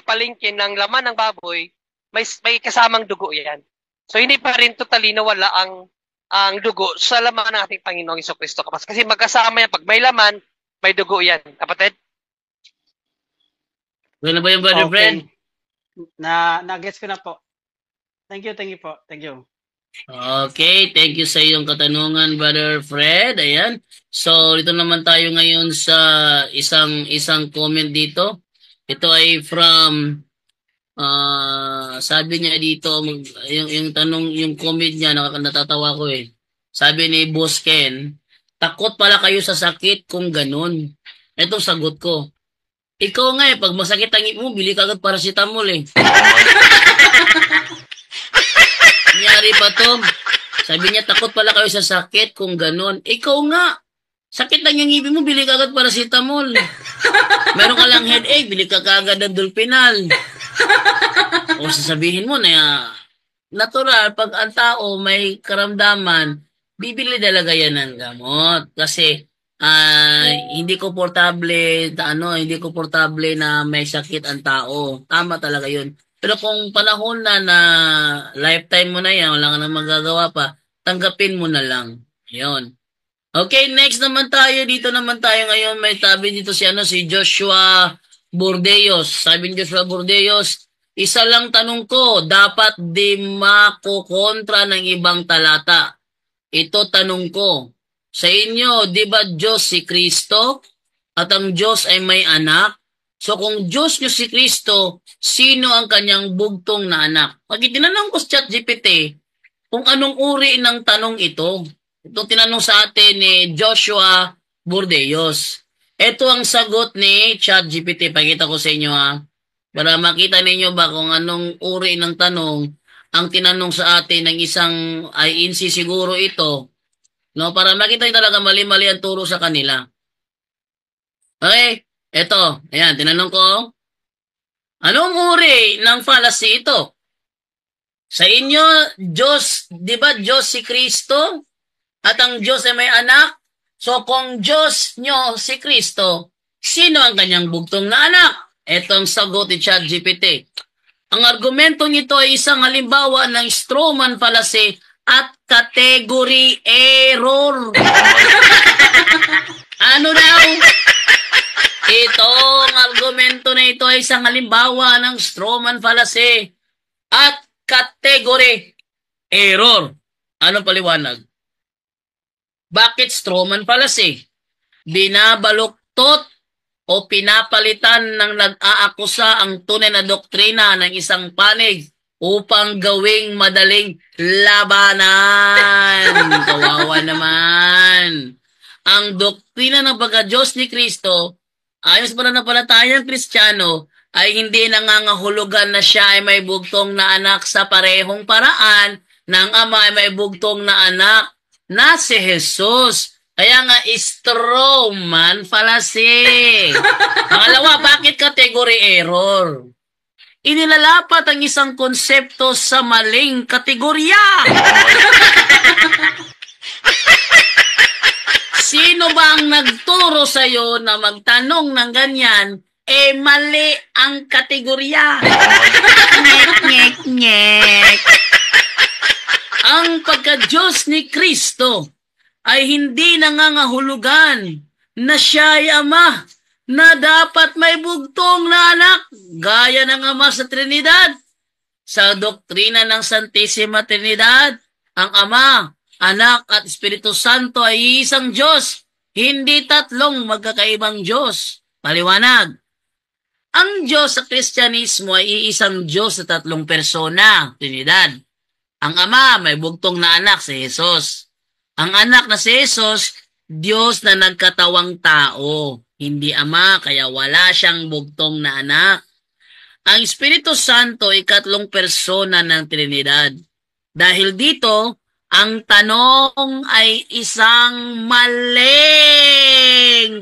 palengke ng laman ng baboy, may kasamang dugo yan. So hindi pa rin totally nawala ang dugo sa laman ng ating Panginoong Jesucristo. Kasi magkasama yan. Pag may laman, may dugo yan. Kapatid? Wala ba yung brother friend? Na-guess ko na po. Thank you po. Thank you. Okay, thank you sa iyong katanungan, Brother Fred. Ayan. So, dito naman tayo ngayon sa isang comment dito. Ito ay from sabi niya dito, yung tanong, yung comment niya, natatawa ko eh. Sabi ni Boss Ken, takot pala kayo sa sakit kung ganun. Itong sagot ko. Ikaw nga eh, pag masakit ang ngipin mo, bili ka agad paracetamol eh. Nangyari pa to. Sabi niya, takot pala kayo sa sakit kung ganun. Ikaw nga. Sakit lang yung ngipin mo, bili ka agad paracetamol. Meron ka lang headache, bili ka agad ng Dulpinal. O sasabihin mo na natural, pag ang tao may karamdaman, bibili talaga yan ng gamot. Kasi hindi komportable na may sakit ang tao. Tama talaga yun. Pero kung panahon na lifetime mo na yan, wala ka na magagawa pa, tanggapin mo na lang. Yun. Okay, next naman tayo. Dito naman tayo ngayon. May tabi dito si Joshua Bordeos. Sabi ni Joshua Bordeos, isa lang tanong ko, dapat di makukontra ng ibang talata. Ito tanong ko, sa inyo, di ba Diyos si Kristo? At ang Diyos ay may anak? So kung Diyos nyo si Kristo, sino ang kanyang bugtong na anak? Pag itinanong ko sa ChatGPT, kung anong uri ng tanong ito, ito tinanong sa atin ni Joshua Bordeos. Ito ang sagot ni ChatGPT. Pakita ko sa inyo ha. Para makita ninyo ba kung anong uri ng tanong ang tinanong sa atin ng isang INC siguro ito. No, para makita nyo talaga mali-mali ang turo sa kanila. Okay? Ito. Ayan, tinanong ko. Anong uri ng fallacy ito? Sa inyo, Diyos, di ba Diyos si Kristo? At ang Diyos ay may anak? So kung Diyos nyo si Kristo, sino ang kanyang bugtong na anak? Ito ang sagot ni ChatGPT. Ang argumento nito ay isang halimbawa ng strawman fallacy at category error. Ano daw? Itong argumento na ito ay isang halimbawa ng strawman fallacy at category error. Ano paliwanag? Bakit strawman fallacy? Binabaluktot o pinapalitan ng nag-aakusa ang tunay na doktrina ng isang panig upang gawing madaling labanan. Kawawa naman. Ang doktrina ng pagka-Diyos ni Kristo, ayon sa pananampalatayang Kristiyano, ay hindi nangangahulugan na siya ay may bugtong na anak sa parehong paraan ng Ama ay may bugtong na anak na si Jesus. Kaya nga, strawman fallacy. Pangalawa, bakit category error? Inilalapat ang isang konsepto sa maling kategorya. Sino ba ang nagturo sa'yo na magtanong ng ganyan? Mali ang kategorya. Nyek, nyek, nyek. Ang pagka-Diyos ni Kristo ay hindi nangangahulugan na siya ay Ama na dapat may bugtong na anak gaya ng Ama sa Trinidad. Sa doktrina ng Santissima Trinidad, ang Ama, Anak at Espiritu Santo ay isang Diyos, hindi tatlong magkakaibang Diyos. Paliwanag. Ang Diyos sa Kristyanismo ay isang Diyos sa tatlong persona, Trinidad. Ang Ama, may bugtong na anak, si Jesus. Ang anak na si Jesus, Diyos na nagkatawang tao. Hindi Ama, kaya wala siyang bugtong na anak. Ang Espiritu Santo, ikatlong persona ng Trinidad. Dahil dito, ang tanong ay isang maling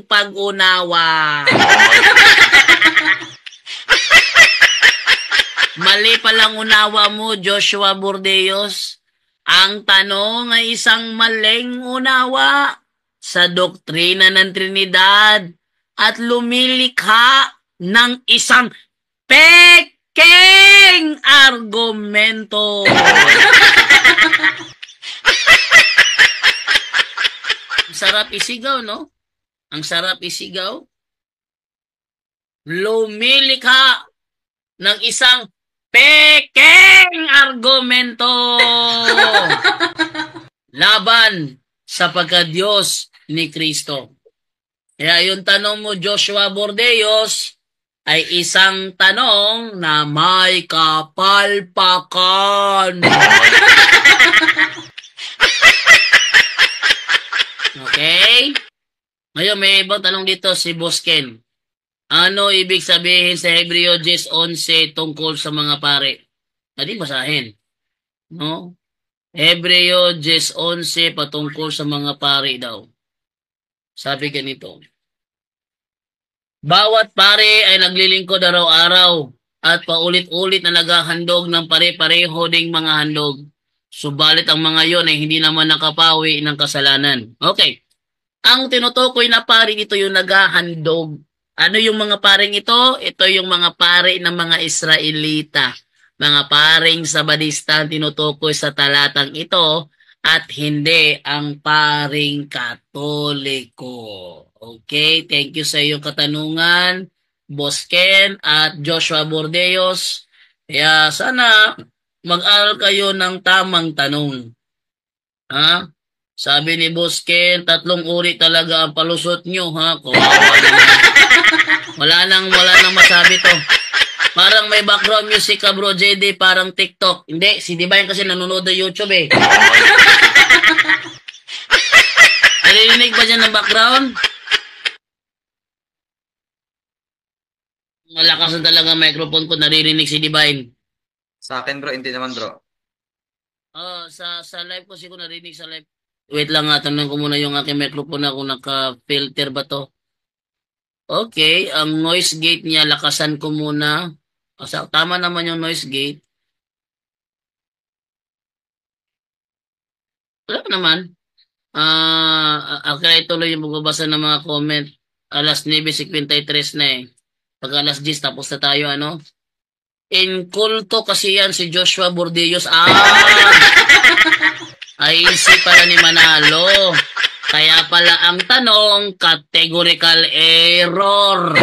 pag-unawa. Mali palang unawa mo, Joshua Bordeos. Ang tanong ay isang maling unawa sa doktrina ng Trinidad at lumilikha ng isang peking argumento. Ang sarap isigaw, no? Ang sarap isigaw. Lumilikha ng isang peking argumento laban sa pagka-Diyos ni Kristo. Kaya yung tanong mo, Joshua Bordeos, ay isang tanong na may kapalpakan. Okay? Ngayon, may ibang tanong dito si Boss Ken. Ano ibig sabihin sa Hebreo 10:11 tungkol sa mga pare? Hindi basahin. No? Hebreo 10:11 patungkol sa mga pare daw. Sabi ganito. Bawat pare ay naglilingkod araw-araw at paulit-ulit na naghahandog ng pare-pareho ding mga handog. Subalit ang mga yon ay hindi naman nakapawi ng kasalanan. Okay. Ang tinutukoy na pare dito yung naghahandog. Ano yung mga paring ito? Ito yung mga pare ng mga Israelita. Mga paring Sabadista tinutukoy sa talatang ito at hindi ang paring Katoliko. Okay, thank you sa iyong katanungan, Boss Ken at Joshua Bordeos. Kaya sana mag-aral kayo ng tamang tanong. Ha? Sabi ni Boss Ken, 3 uri talaga ang palusot nyo, ha? Wala nang masabi to. Parang may background music ka, bro, JD, parang TikTok. Hindi, si Divine kasi nanonood ng YouTube eh. Narinig ba dyan ng background? Malakas na talaga microphone ko, naririnig si Divine. Sa akin bro, hindi naman bro. Sa live ko siguro narinig sa live. Wait lang nga, tanong ko muna yung aking microphone na kung naka-filter ba to. Okay, ang noise gate niya, lakasan ko muna. Tama naman yung noise gate. Wala naman. Okay, tuloy yung magbabasa ng mga comment. Alas 9:53 na eh. Pag alas 10, tapos na tayo, ano? Inkulto kasi yan si Joshua Bordeos. Ay, si pala ni Manalo. Kaya pala ang tanong, categorical error.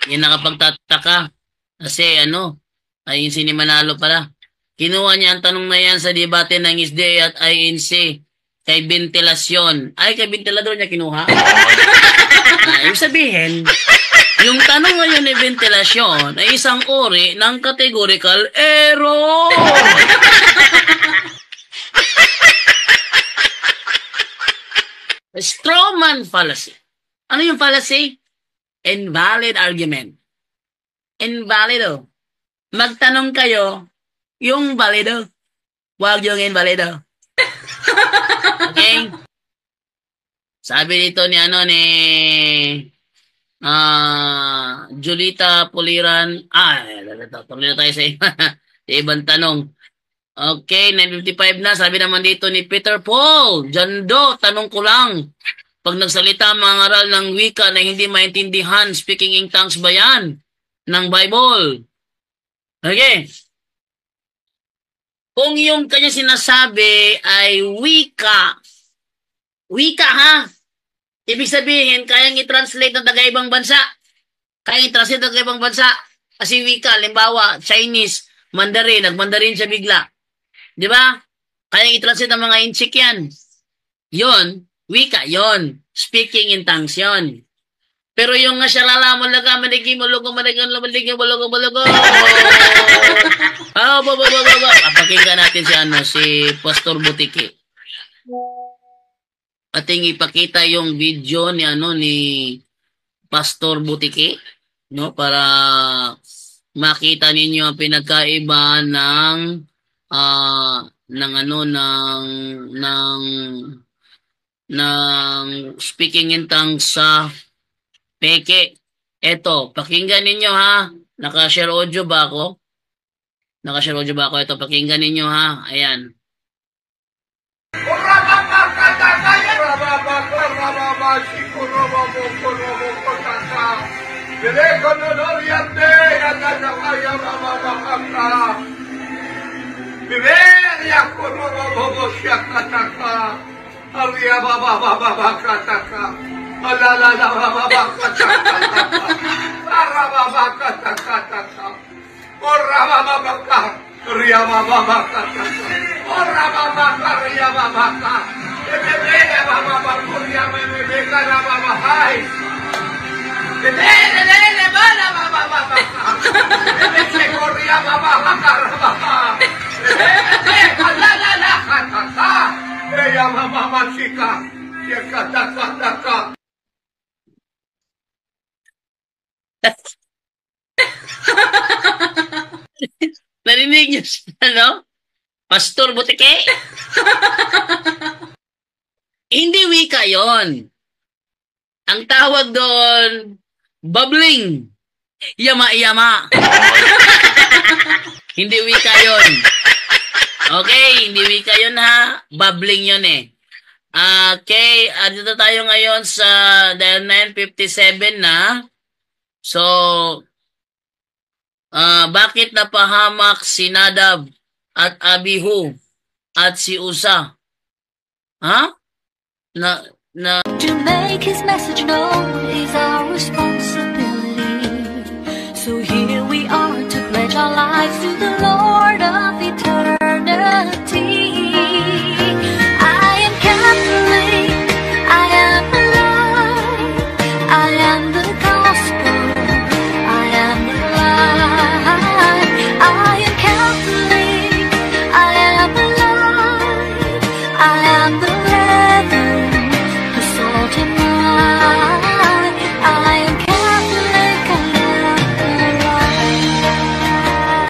Yan nakapagtataka. Kasi ay si ni Manalo pala. Kinuha niya ang tanong na yan sa debate ng SDA at INC. Kay ventilasyon. Ay, kay ventilador niya kinuha. Ibig sabihin, yung tanong ngayon ni ventilasyon ay isang uri ng categorical error. Strawman fallacy. Ano yung fallacy? Invalid argument. Invalido. Magtanong kayo, yung valido. Huwag yung invalido. Okay? Sabi dito ni Julita Puliran. Tuloy na tayo sa ibang tanong. Okay, 9:55 na. Sabi naman dito ni Peter Paul. Jando, tanong ko lang. Pag nagsalita mga aral ng wika na hindi maintindihan, speaking in tongues ba yan ng Bible? Okay. Kung yung kanya sinasabi ay wika ha? Ibig sabihin, kayang i-translate ng taga-ibang bansa. Kayang i-translate ng taga-ibang bansa. Kasi wika, limbawa, Chinese, Mandarin, nag-Mandarin siya bigla. Di ba? Kayang i-translate ng mga inchik yan. Yon, wika, yon. Speaking in tongues yon. Pero yung nga siya lalaman laga, manigim, malugo, Papakinggan natin si Pastor Butiki. Ating ipakita yung video ni Pastor Butiki, no, para makita ninyo ang pinagkaiba ng speaking in tongues sa peke. Eto, pakinggan ninyo ha. Naka-share audio ba ako? Ito, pakinggan ninyo ha. Ayan. Narinig niyo siya, no? Pastor Butike? Hindi wika yon. Ang tawag doon, bubbling. Yama-yama. Hindi wika yon. Okay, hindi wika yon ha. Bubbling yon eh. Okay, dito tayo ngayon sa dahil 9:57 na. So, bakit napahamak si Nadab at Abihu at si Uza? Ha? To make his message known is our responsibility.